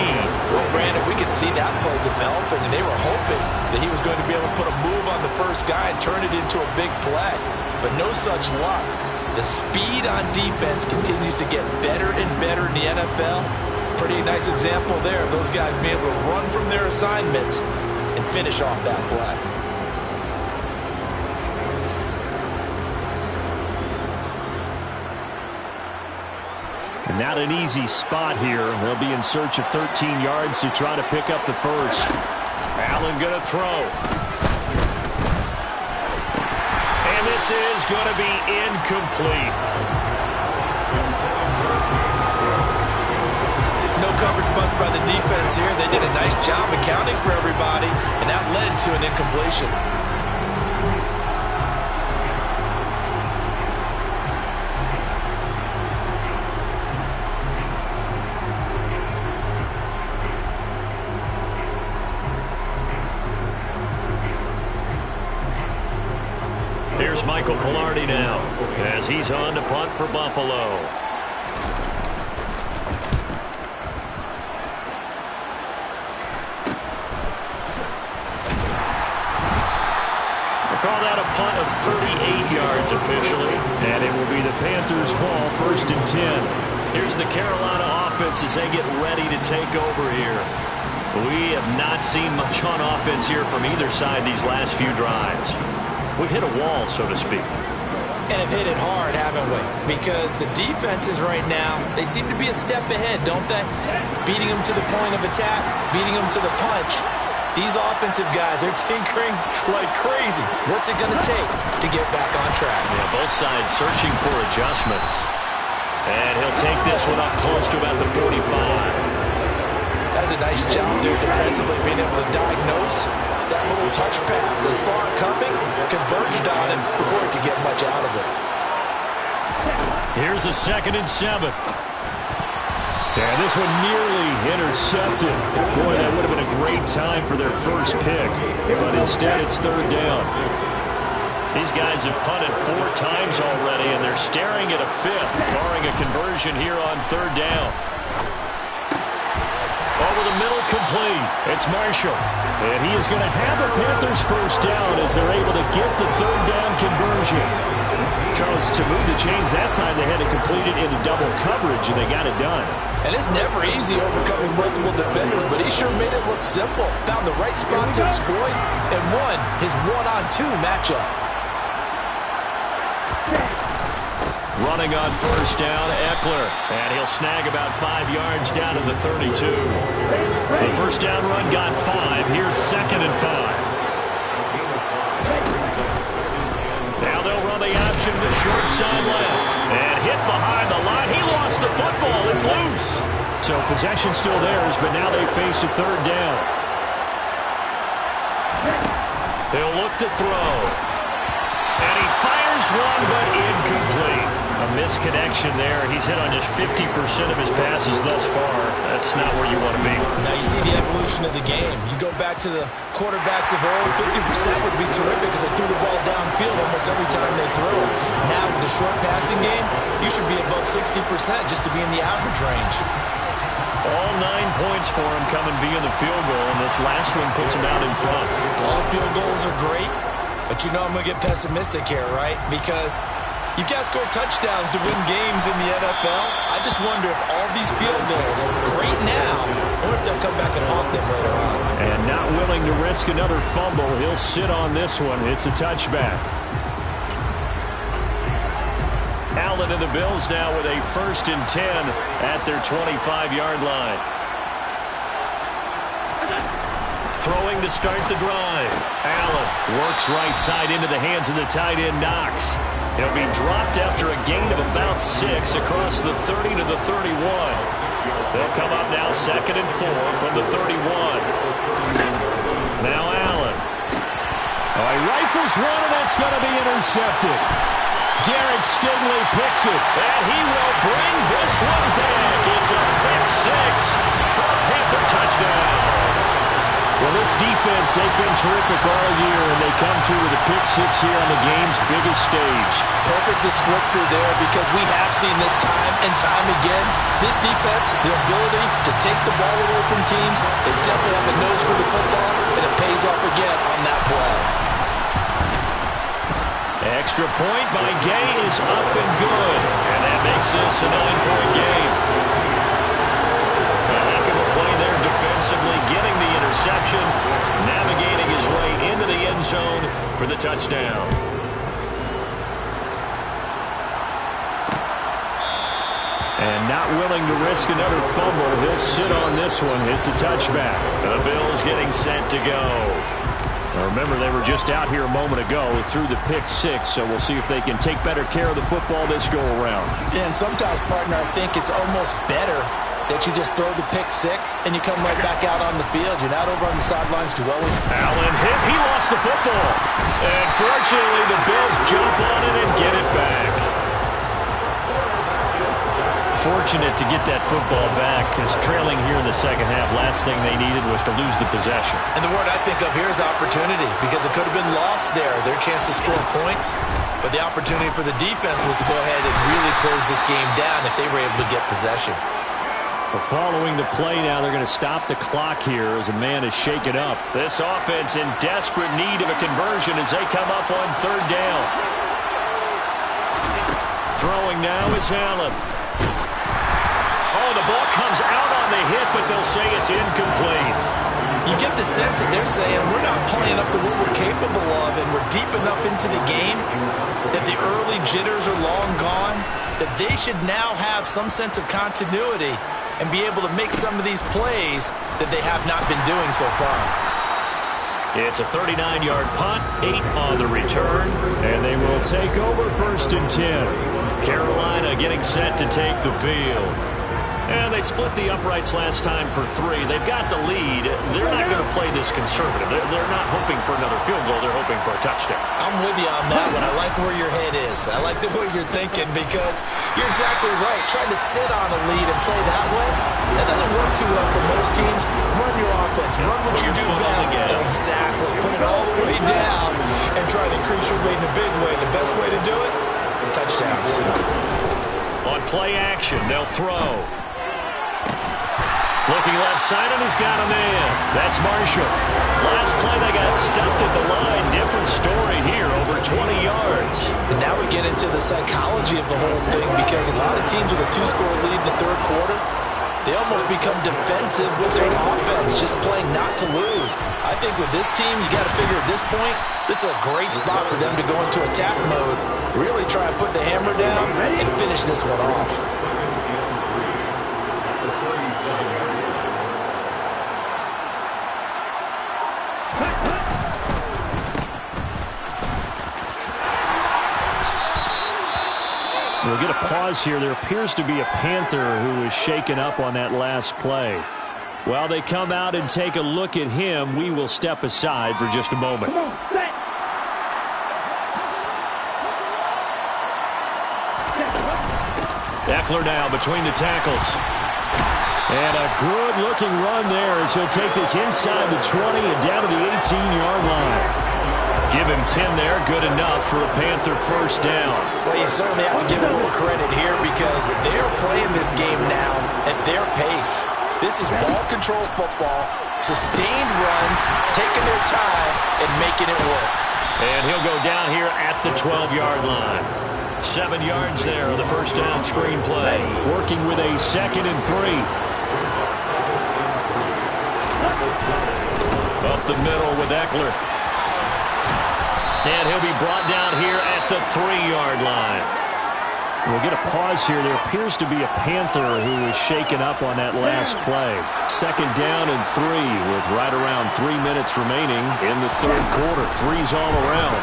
Well, Brandon, we could see that play developing, and they were hoping that he was going to be able to put a move on the first guy and turn it into a big play. But no such luck. The speed on defense continues to get better and better in the NFL. Pretty nice example there of those guys being able to run from their assignments and finish off that play. And not an easy spot here. They'll be in search of 13 yards to try to pick up the first. Allen going to throw. And this is going to be incomplete. No coverage bust by the defense here. They did a nice job accounting for everybody, and that led to an incompletion. Here's Michael Pilardi now as he's on to punt for Buffalo. Call that a punt of 38 yards officially. And it will be the Panthers' ball, 1st and 10. Here's the Carolina offense as they get ready to take over here. We have not seen much on offense here from either side these last few drives. We've hit a wall, so to speak. And have hit it hard, haven't we? Because the defenses right now, they seem to be a step ahead, don't they? Beating them to the point of attack, beating them to the punch. These offensive guys are tinkering like crazy. What's it going to take to get back on track? Yeah, both sides searching for adjustments. And he'll take this one up close to about the 45. That's a nice job there defensively, being able to diagnose that little touch pass. They saw it coming, converged on him before he could get much out of it. Here's a 2nd and 7. Yeah, this one nearly intercepted. Boy, that would have been a great time for their first pick. But instead, it's 3rd down. These guys have punted 4 times already, and they're staring at a 5th, barring a conversion here on 3rd down. Over the middle, complete. It's Marshall. And he is going to have the Panthers' first down as they're able to get the 3rd down conversion. Charles, to move the chains that time, they had to complete it into double coverage, and they got it done. And it's never easy overcoming multiple defenders, but he sure made it look simple. Found the right spot to exploit and won his 1-on-2 matchup. Running on 1st down, Eckler. And he'll snag about 5 yards down to the 32. The 1st down run got 5. Here's 2nd and 5. Now they'll run the option to the short side left. And hit behind the line. He lost the football. It's loose. So possession still theirs, but now they face a 3rd down. He'll look to throw. And he fires one, but incomplete. A misconnection there. He's hit on just 50% of his passes thus far. That's not where you want to be. Now you see the evolution of the game. You go back to the quarterbacks of old, 50% would be terrific because they threw the ball downfield almost every time they threw it. Now with the short passing game, you should be above 60% just to be in the average range. All 9 points for him coming via the field goal, and this last one puts him out in front. All field goals are great, but you know I'm going to get pessimistic here, right? Because you got to score touchdowns to win games in the NFL. I just wonder if all these field goals, great now, I wonder if they'll come back and haunt them later on. And not willing to risk another fumble, he'll sit on this one. It's a touchback. Allen and the Bills now with a 1st and 10 at their 25-yard line. Throwing to start the drive. Allen works right side into the hands of the tight end Knox. He'll be dropped after a gain of about 6 across the 30 to the 31. They'll come up now 2nd and 4 from the 31. Now Allen. He rifles one, and that's going to be intercepted. Derek Stingley picks it, and he will bring this one back. It's a pick 6 for a Panther touchdown. Well, this defense, they've been terrific all year, and they come through with a pick 6 here on the game's biggest stage. Perfect descriptor there, because we have seen this time and time again. This defense, their ability to take the ball away from teams, they definitely have a nose for the football, and it pays off again on that play. Extra point by Gay is up and good, and that makes this a 9-point game. A heck of a play there defensively, getting the interception, navigating his way into the end zone for the touchdown. And not willing to risk another fumble, he'll sit on this one. It's a touchback. The Bills getting set to go. Now remember, they were just out here a moment ago through the pick 6, so we'll see if they can take better care of the football this go-around. Yeah, and sometimes, partner, I think it's almost better that you just throw the pick 6 and you come right back out on the field. You're not over on the sidelines dwelling. Allen hit. He lost the football. And fortunately, the Bills jump on it and get it back. Fortunate to get that football back, because trailing here in the second half, last thing they needed was to lose the possession. And the word I think of here is opportunity, because it could have been lost there, their chance to score points. But the opportunity for the defense was to go ahead and really close this game down if they were able to get possession. Well, following the play now, they're going to stop the clock here as a man is shaken up. This offense in desperate need of a conversion as they come up on 3rd down. Throwing now is Allen. Oh, the ball comes out on the hit, but they'll say it's incomplete. You get the sense that they're saying we're not playing up to what we're capable of, and we're deep enough into the game that the early jitters are long gone, that they should now have some sense of continuity and be able to make some of these plays that they have not been doing so far. It's a 39-yard punt, 8 on the return, and they will take over 1st and 10. Carolina getting set to take the field. And they split the uprights last time for 3. They've got the lead. They're not going to play this conservative. They're not hoping for another field goal. They're hoping for a touchdown. I'm with you on that one. I like where your head is. I like the way you're thinking, because you're exactly right. Trying to sit on a lead and play that way, that doesn't work too well for most teams. Run your offense. Run what you do best. Exactly. Put it all the way down and try to increase your lead in a big way. The best way to do it, touchdowns. On play action, they'll throw. Looking left side, and he's got him in. That's Marshall. Last play, they got stuffed at the line. Different story here, over 20 yards. And now we get into the psychology of the whole thing, because a lot of teams with a 2-score lead in the 3rd quarter, they almost become defensive with their offense, just playing not to lose. I think with this team, you got to figure at this point, this is a great spot for them to go into attack mode, really try to put the hammer down and finish this one off. We'll get a pause here. There appears to be a Panther who is shaken up on that last play. While they come out and take a look at him, we will step aside for just a moment. Eckler now between the tackles. And a good-looking run there as he'll take this inside the 20 and down to the 18-yard line. Give him 10 there. Good enough for a Panther first down. Well, you certainly have to give it a little credit here because they're playing this game now at their pace. This is ball control football, sustained runs, taking their time, and making it work. And he'll go down here at the 12-yard line. 7 yards there on the first down screen play. Working with a 2nd and 3. Up the middle with Eckler. And he'll be brought down here at the 3-yard line. We'll get a pause here. There appears to be a Panther who was shaken up on that last play. 2nd down and 3 with right around 3 minutes remaining in the third quarter. 3's all around.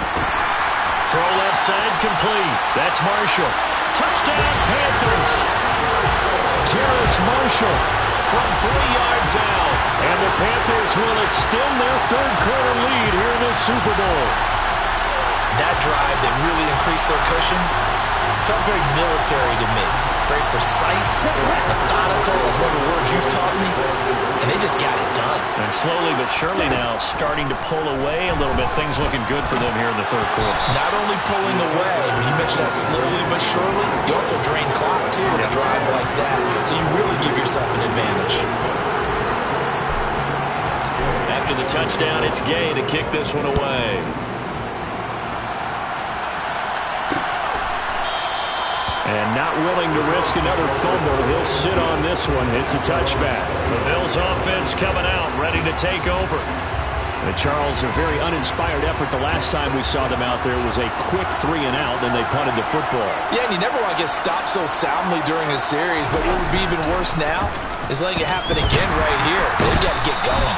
Throw left side complete. That's Marshall. Touchdown Panthers. Terrace Marshall from 3 yards out. And the Panthers will extend their third quarter lead here in the Super Bowl. That drive that really increased their cushion felt very military to me. Very precise, methodical is one of the words you've taught me. And they just got it done. And slowly but surely now starting to pull away a little bit. Things looking good for them here in the third quarter. Not only pulling away, you mentioned that slowly but surely, you also drain clock too with a drive like that. So you really give yourself an advantage. After the touchdown, it's Gay to kick this one away. And not willing to risk another fumble. He'll sit on this one. It's a touchback. The Bills offense coming out, ready to take over. And Charles, a very uninspired effort the last time we saw them out there was a quick 3 and out, then they punted the football. Yeah, and you never want to get stopped so soundly during a series, but what would be even worse now is letting it happen again right here. They've got to get going.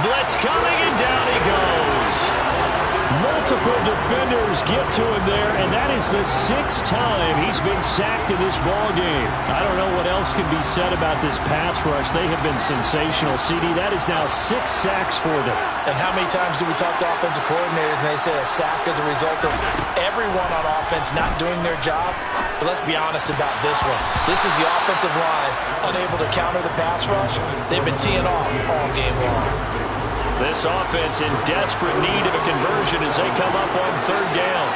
Blitz coming, and down he goes. Multiple defenders get to him there, and that is the 6th time he's been sacked in this ball game. I don't know what else can be said about this pass rush. They have been sensational. CD, that is now 6 sacks for them. And how many times do we talk to offensive coordinators and they say a sack is a result of everyone on offense not doing their job? But let's be honest about this one. This is the offensive line unable to counter the pass rush. They've been teeing off all game long. This offense in desperate need of a conversion as they come up on 3rd down.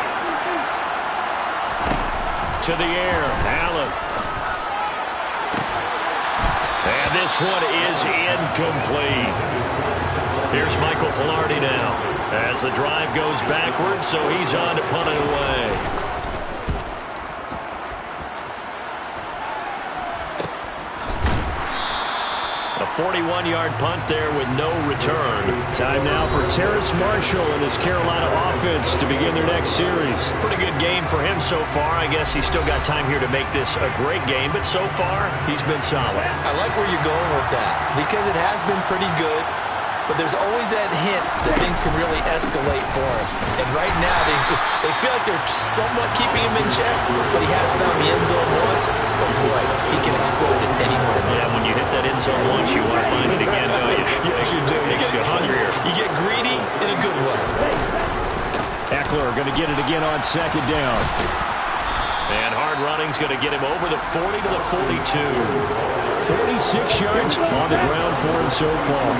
To the air, Allen. And this one is incomplete. Here's Michael Pilardi now as the drive goes backwards, so he's on to punt it away. A 41-yard punt there with no return. Time now for Terrace Marshall and his Carolina offense to begin their next series. Pretty good game for him so far. I guess he's still got time here to make this a great game, but so far, he's been solid. I like where you're going with that because it has been pretty good, but there's always that hint that things can really escalate for him. And right now, they feel like they're somewhat keeping him in check, but he has found the end zone once. But boy, he can explode at any moment. Yeah, when you hit that end zone once, you want to find it again, don't you? Yes, you do. You get hungrier. You get greedy in a good way. Eckler going to get it again on 2nd down. And hard running's going to get him over the 40 to the 42. 46 yards on the ground for him so far.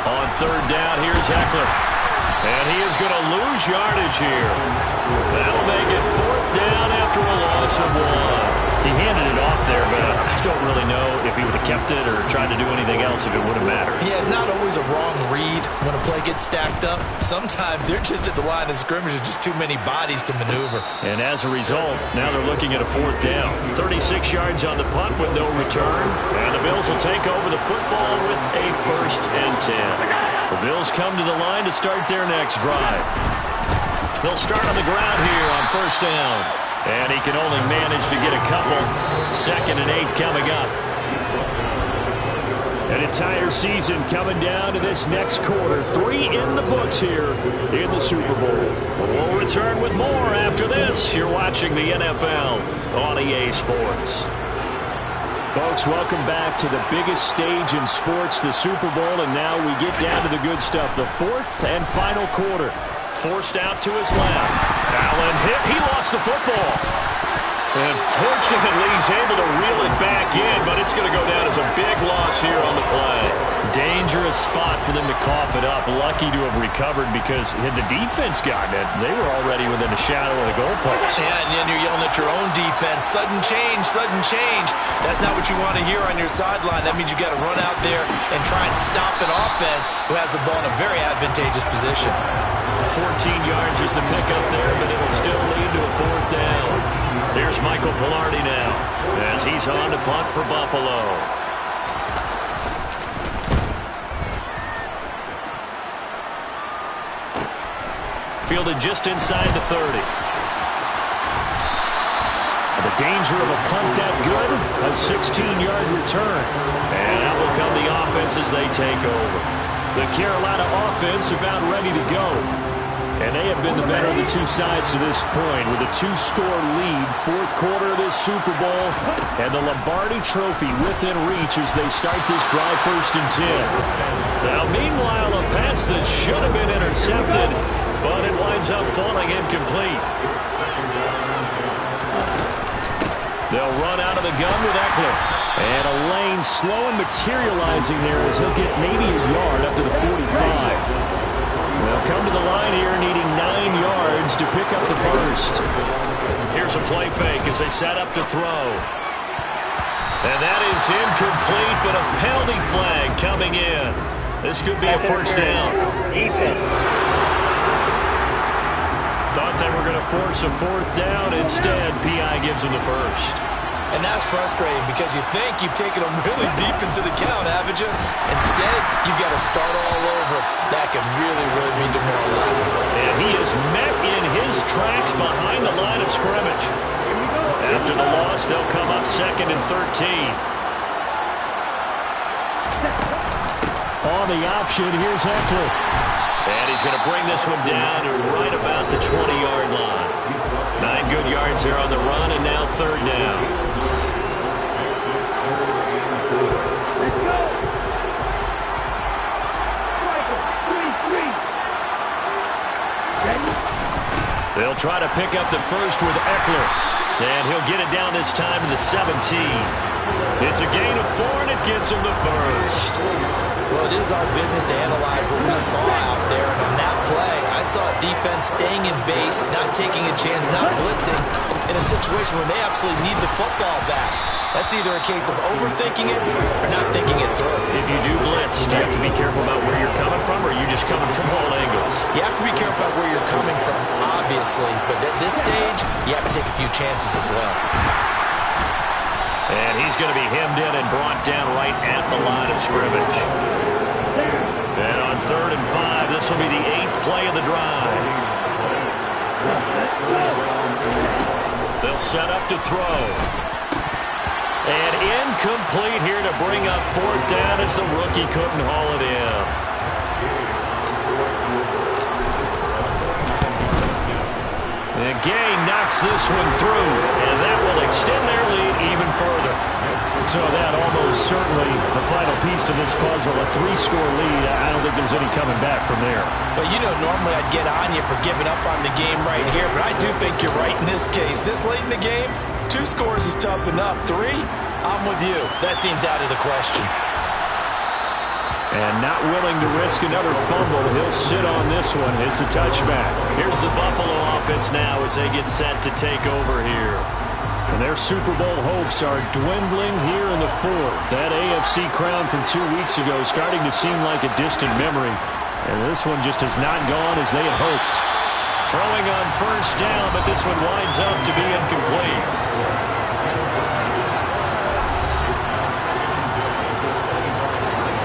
On 3rd down, here's Eckler. And he is going to lose yardage here. That'll make it 4th down after a loss of 1. He handed it off there, but I don't really know if he would have kept it or tried to do anything else if it would have mattered. Yeah, it's not always a wrong read when a play gets stacked up. Sometimes they're just at the line of scrimmage. There's just too many bodies to maneuver. And as a result, now they're looking at a 4th down. 36 yards on the punt with no return. And the Bills will take over the football with a 1st and 10. The Bills come to the line to start their next drive. They'll start on the ground here on 1st down. And he can only manage to get a couple. 2nd and 8 coming up. An entire season coming down to this next quarter. 3 in the books here in the Super Bowl. We'll return with more after this. You're watching the NFL on EA Sports. Folks, welcome back to the biggest stage in sports, the Super Bowl, and now we get down to the good stuff, the 4th and final quarter. Forced out to his left. Allen hit. He lost the football. And fortunately, he's able to reel it back in, but it's going to go down as a big loss here on the play. Dangerous spot for them to cough it up. Lucky to have recovered because had the defense gotten it, they were already within a shadow of the goalpost. Yeah, and then you're yelling at your own defense. Sudden change, sudden change. That's not what you want to hear on your sideline. That means you got to run out there and try and stop an offense who has the ball in a very advantageous position. 14 yards is the pickup there, but it'll still lead to a 4th down. Here's Michael Pilardi now as he's on to punt for Buffalo. Fielded just inside the 30. The danger of a punt that good, a 16-yard return. And out will come the offense as they take over. The Carolina offense about ready to go. And they have been the better of the two sides to this point with a 2-score lead, 4th quarter of this Super Bowl, and the Lombardi Trophy within reach as they start this drive 1st and 10. Now, meanwhile, a pass that should have been intercepted, but it winds up falling incomplete. They'll run out of the gun with Eckler. And a lane slow and materializing there as he'll get maybe a yard up to the 45. They'll come to the line here needing 9 yards to pick up the 1st. Here's a play fake as they set up to throw. And that is incomplete, but a penalty flag coming in. This could be a 1st down. Thought they were going to force a 4th down. Instead, P.I. gives them the 1st. And that's frustrating because you think you've taken them really deep into the count, haven't you? Instead, you've got to start all over. That can really, really be demoralizing. And he is met in his tracks behind the line of scrimmage. After the loss, they'll come up 2nd and 13. On the option, here's Eckler. And he's going to bring this one down right about the 20-yard line. 9 good yards here on the run, and now 3rd down. They'll try to pick up the 1st with Eckler. And he'll get it down this time to the 17. It's a gain of 4, and it gets him the 1st. Well, it is our business to analyze what we saw out there. And on that play, I saw a defense staying in base, not taking a chance, not blitzing, in a situation where they absolutely need the football back. That's either a case of overthinking it or not thinking it through. If you do blitz, do you have to be careful about where you're coming from, or are you just coming from all angles? You have to be careful about where you're coming from, obviously. But at this stage, you have to take a few chances as well. And he's going to be hemmed in and brought down right at the line of scrimmage. And on 3rd and 5, this will be the 8th play of the drive. They'll set up to throw. And incomplete here to bring up 4th down as the rookie couldn't haul it in. And Gay knocks this one through, and that will extend their lead even further. So that almost certainly the final piece to this puzzle, a 3-score lead. I don't think there's any coming back from there. But you know, normally I'd get on you for giving up on the game right here, but I do think you're right in this case. This late in the game, 2 scores is tough enough. 3, I'm with you. That seems out of the question. And not willing to risk another fumble, he'll sit on this one. It's a touchback. Here's the Buffalo offense now as they get set to take over here. And their Super Bowl hopes are dwindling here in the 4th. That AFC crown from 2 weeks ago starting to seem like a distant memory. And this one just has not gone as they had hoped. Throwing on 1st down, but this one winds up to be incomplete.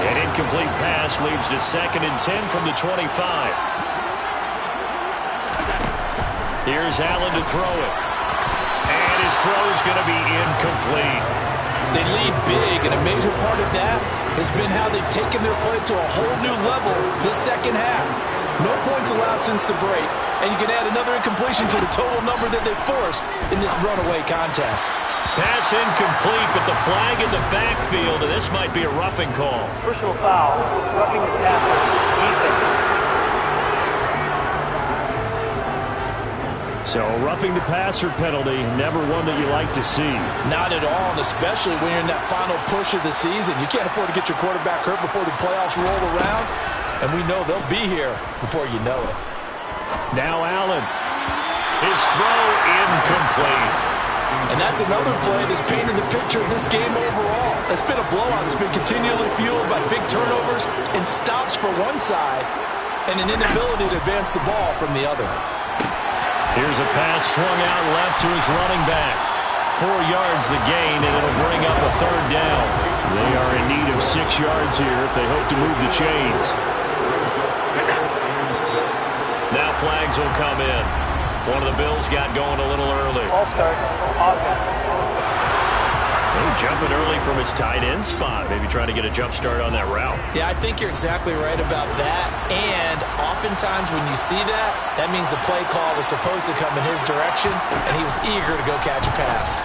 An incomplete pass leads to 2nd and 10 from the 25. Here's Allen to throw it. And his throw is going to be incomplete. They lead big, and a major part of that has been how they've taken their play to a whole new level this second half. No points allowed since the break, and you can add another incompletion to the total number that they forced in this runaway contest. Pass incomplete, but the flag in the backfield, and this might be a roughing call. Personal foul, roughing the passer, defense. So a roughing the passer penalty, never one that you like to see. Not at all, and especially when you're in that final push of the season. You can't afford to get your quarterback hurt before the playoffs roll around, and we know they'll be here before you know it. Now Allen. His throw incomplete. And that's another play that's painted the picture of this game overall. It's been a blowout that's been continually fueled by big turnovers and stops for one side and an inability to advance the ball from the other. Here's a pass swung out left to his running back. 4 yards the gain, and it'll bring up a third down. They are in need of 6 yards here if they hope to move the chains. Now flags will come in. One of the Bills got going a little early. Jumping early from his tight end spot. Maybe trying to get a jump start on that route. Yeah, I think you're exactly right about that. And oftentimes when you see that, that means the play call was supposed to come in his direction, and he was eager to go catch a pass.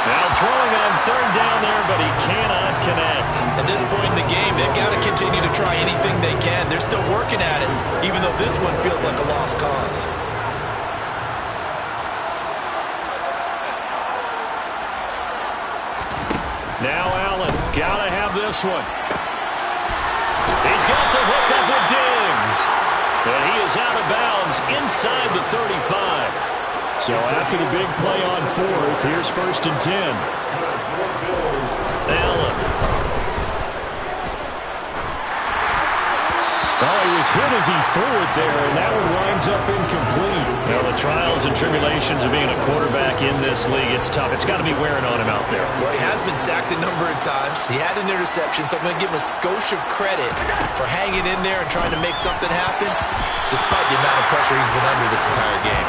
Now throwing on third down there, but he cannot connect. At this point in the game, they've got to continue to try anything they can. They're still working at it, even though this one feels like a lost cause. Now Allen, gotta have this one. He's got the hook up with Diggs. And he is out of bounds inside the 35. So after the big play on fourth, here's 1st and 10. Allen. Oh, he was hit as he threw it there, and that one winds up incomplete. Now, the trials and tribulations of being a quarterback in this league, it's tough. It's got to be wearing on him out there. Well, he has been sacked a number of times. He had an interception, so I'm going to give him a skosh of credit for hanging in there and trying to make something happen, despite the amount of pressure he's been under this entire game.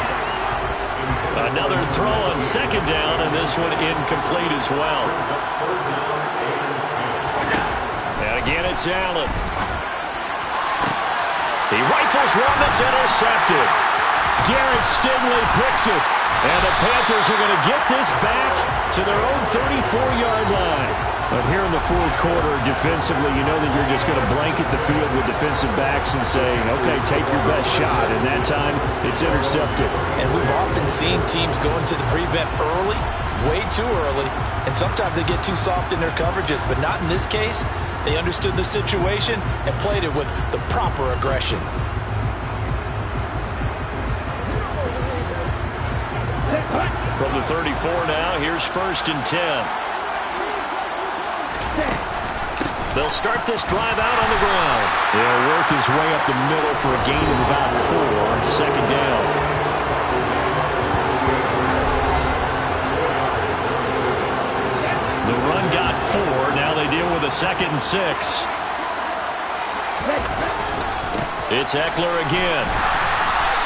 Another throw on 2nd down, and this one incomplete as well. And again, it's Allen. He rifles one that's intercepted. Derek Stingley picks it. And the Panthers are going to get this back to their own 34-yard line. But here in the 4th quarter, defensively, you know that you're just going to blanket the field with defensive backs and say, okay, take your best shot. And that time, it's intercepted. And we've often seen teams go into the prevent early, way too early, and sometimes they get too soft in their coverages, but not in this case. They understood the situation and played it with the proper aggression. From the 34 now, here's 1st and 10. They'll start this drive out on the ground. He'll work his way up the middle for a gain of about 4 on 2nd down. The run got 4. Now they deal with a 2nd and 6. It's Eckler again.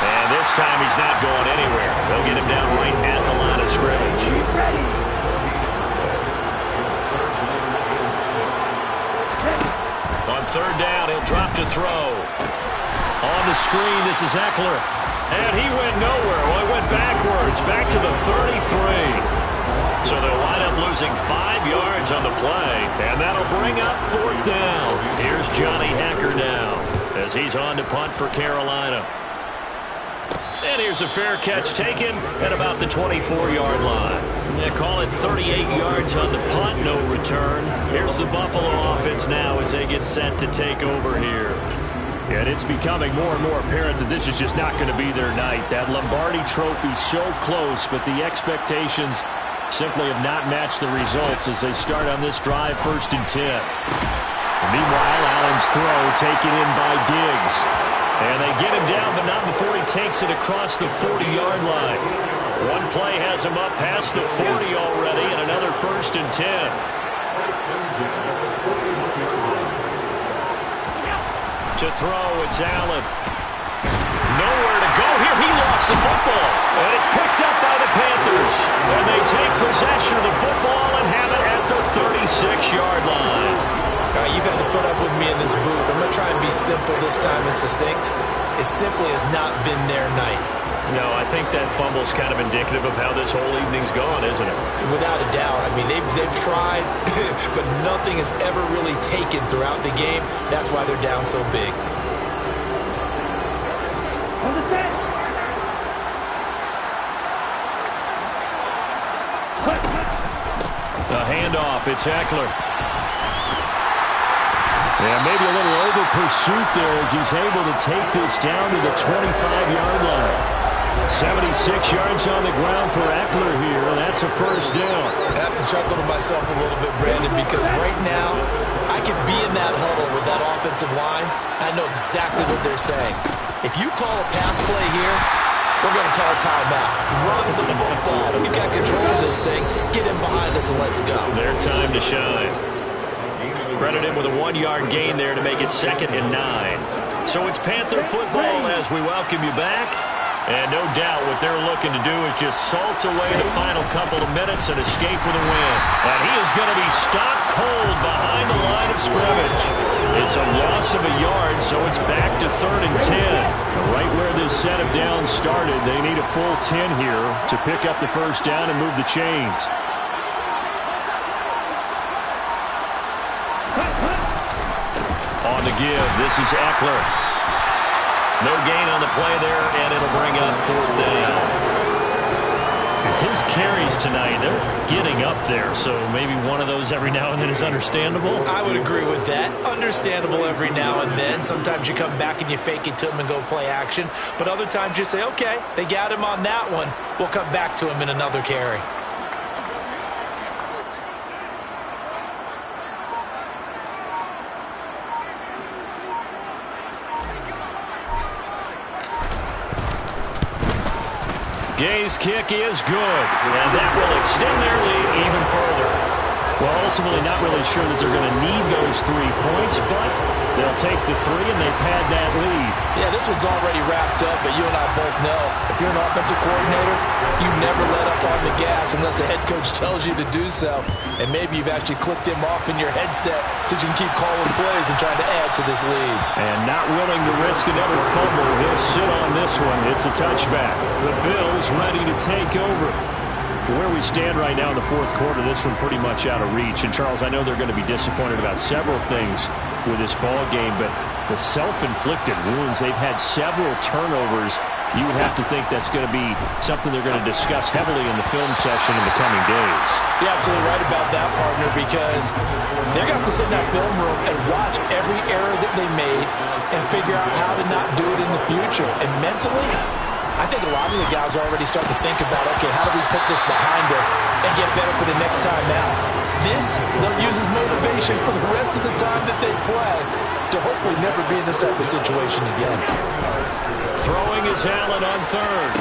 And this time he's not going anywhere. They'll get him down right at the line of scrimmage. On 3rd down, he'll drop to throw. On the screen, this is Eckler. And he went nowhere. Well, he went backwards, back to the 33. So they'll wind up losing 5 yards on the play. And that'll bring up 4th down. Here's Johnny Hekker now as he's on to punt for Carolina. And here's a fair catch taken at about the 24-yard line. They call it 38 yards on the punt, no return. Here's the Buffalo offense now as they get set to take over here. And it's becoming more and more apparent that this is just not going to be their night. That Lombardi trophy so close, but the expectations simply have not matched the results as they start on this drive, 1st and 10. Meanwhile, Allen's throw taken in by Diggs. And they get him down, but not before he takes it across the 40-yard line. One play has him up past the 40 already, and another 1st and 10. To throw, it's Allen. Nowhere to go here. He lost the football. And it's picked up by the Panthers. And they take possession of the football and have it at the 36-yard line. All right, you've had to put up with me in this booth. I'm going to try and be simple this time and succinct. It simply has not been their night. No, I think that fumble's kind of indicative of how this whole evening's gone, isn't it? Without a doubt. I mean, they've tried, but nothing has ever really taken throughout the game. That's why they're down so big. On the set. The handoff, it's Eckler. Yeah, maybe a little over pursuit there as he's able to take this down to the 25-yard line. 76 yards on the ground for Eckler here, and that's a first down. I have to chuckle to myself a little bit, Brandon, because right now I could be in that huddle with that offensive line. I know exactly what they're saying. If you call a pass play here, we're going to call a timeout. Run the football. We've got control of this thing. Get in behind us and let's go. Their time to shine. Credit him with a 1-yard gain there to make it 2nd and 9. So it's Panther football as we welcome you back. And no doubt what they're looking to do is just salt away the final couple of minutes and escape with a win. And he is going to be stopped cold behind the line of scrimmage. It's a loss of a yard, so it's back to 3rd and 10. Right where this set of downs started, they need a full 10 here to pick up the first down and move the chains. On the give, this is Eckler. No gain on the play there, and it'll bring up 4th down. His carries tonight, they're getting up there, so maybe one of those every now and then is understandable. I would agree with that. Understandable every now and then. Sometimes you come back and you fake it to him and go play action. But other times you say, okay, they got him on that one. We'll come back to him in another carry. Gay's kick is good, and that will extend their lead even further. Well, ultimately not really sure that they're going to need those 3 points, but they'll take the 3 and they pad that lead. Yeah, this one's already wrapped up, but you and I both know if you're an offensive coordinator, you never let up on the gas unless the head coach tells you to do so. And maybe you've actually clicked him off in your headset so you can keep calling plays and trying to add to this lead. And not willing to risk another fumble, he'll sit on this one. It's a touchback. The Bills ready to take over. Where we stand right now in the 4th quarter, this one pretty much out of reach. And, Charles, I know they're going to be disappointed about several things with this ball game, but the self-inflicted wounds, they've had several turnovers. You would have to think that's going to be something they're going to discuss heavily in the film session in the coming days. You're absolutely right about that, partner, because they're going to have to sit in that film room and watch every error that they made and figure out how to not do it in the future. And mentally, I think a lot of the guys are already starting to think about, okay, how do we put this behind us and get better for the next time out? This, they'll use as motivation for the rest of the time that they play to hopefully never be in this type of situation again. Throwing is Allen on 3rd.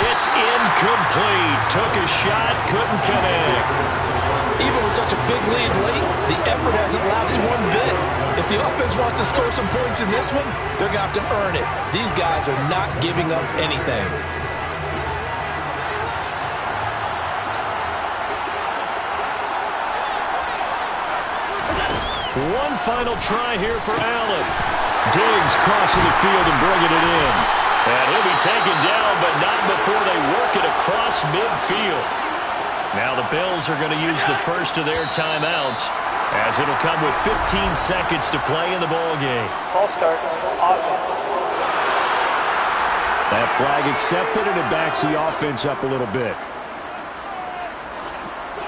It's incomplete. Took a shot, couldn't connect. Even with such a big lead late, the effort hasn't lapsed one bit. If the offense wants to score some points in this one, they're going to have to earn it. These guys are not giving up anything. One final try here for Allen. Diggs crossing the field and bringing it in. And he'll be taken down, but not before they work it across midfield. Now the Bills are going to use the first of their timeouts, as it'll come with 15 seconds to play in the ball game. Ball start. Offense. That flag accepted, and it backs the offense up a little bit.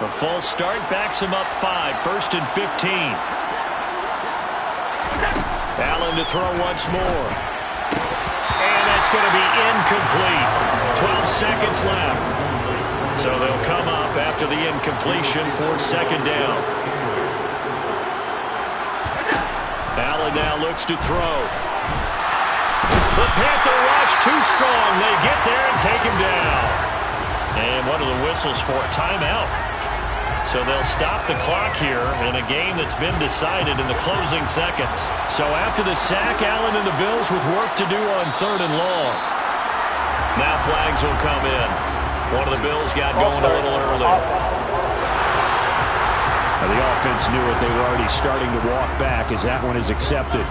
The false start backs him up 5, 1st and 15. Allen to throw once more. And that's going to be incomplete. 12 seconds left. So they'll come up after the incompletion for 2nd down. Allen now looks to throw. The Panther rush too strong. They get there and take him down. And what are the whistles for? Timeout. So they'll stop the clock here in a game that's been decided in the closing seconds. So after the sack, Allen and the Bills with work to do on 3rd and long. Now flags will come in. One of the Bills got going a little early. Now the offense knew it. They were already starting to walk back as that one is accepted.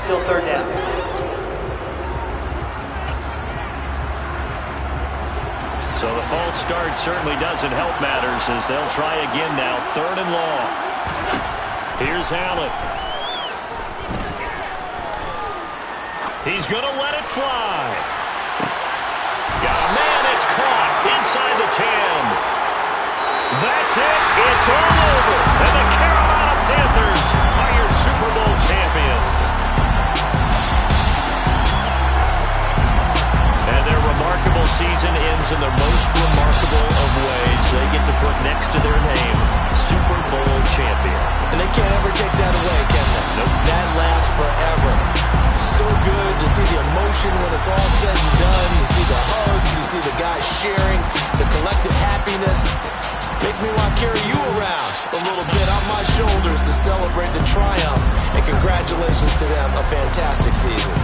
Still 3rd down. So the false start certainly doesn't help matters as they'll try again now. 3rd and long. Here's Allen. He's going to let it fly. Got a man. It's caught inside the 10. That's it. It's all over. And the Carolina Panthers are your Super Bowl champions. And their remarkable season ends in the most remarkable of ways. They get to put next to their name, Super Bowl champion. And they can't ever take that away, can they? Nope. That lasts forever. So good to see the emotion when it's all said and done. You see the hugs, you see the guys sharing, the collective happiness. Makes me want to carry you around a little bit on my shoulders to celebrate the triumph. And congratulations to them, a fantastic season.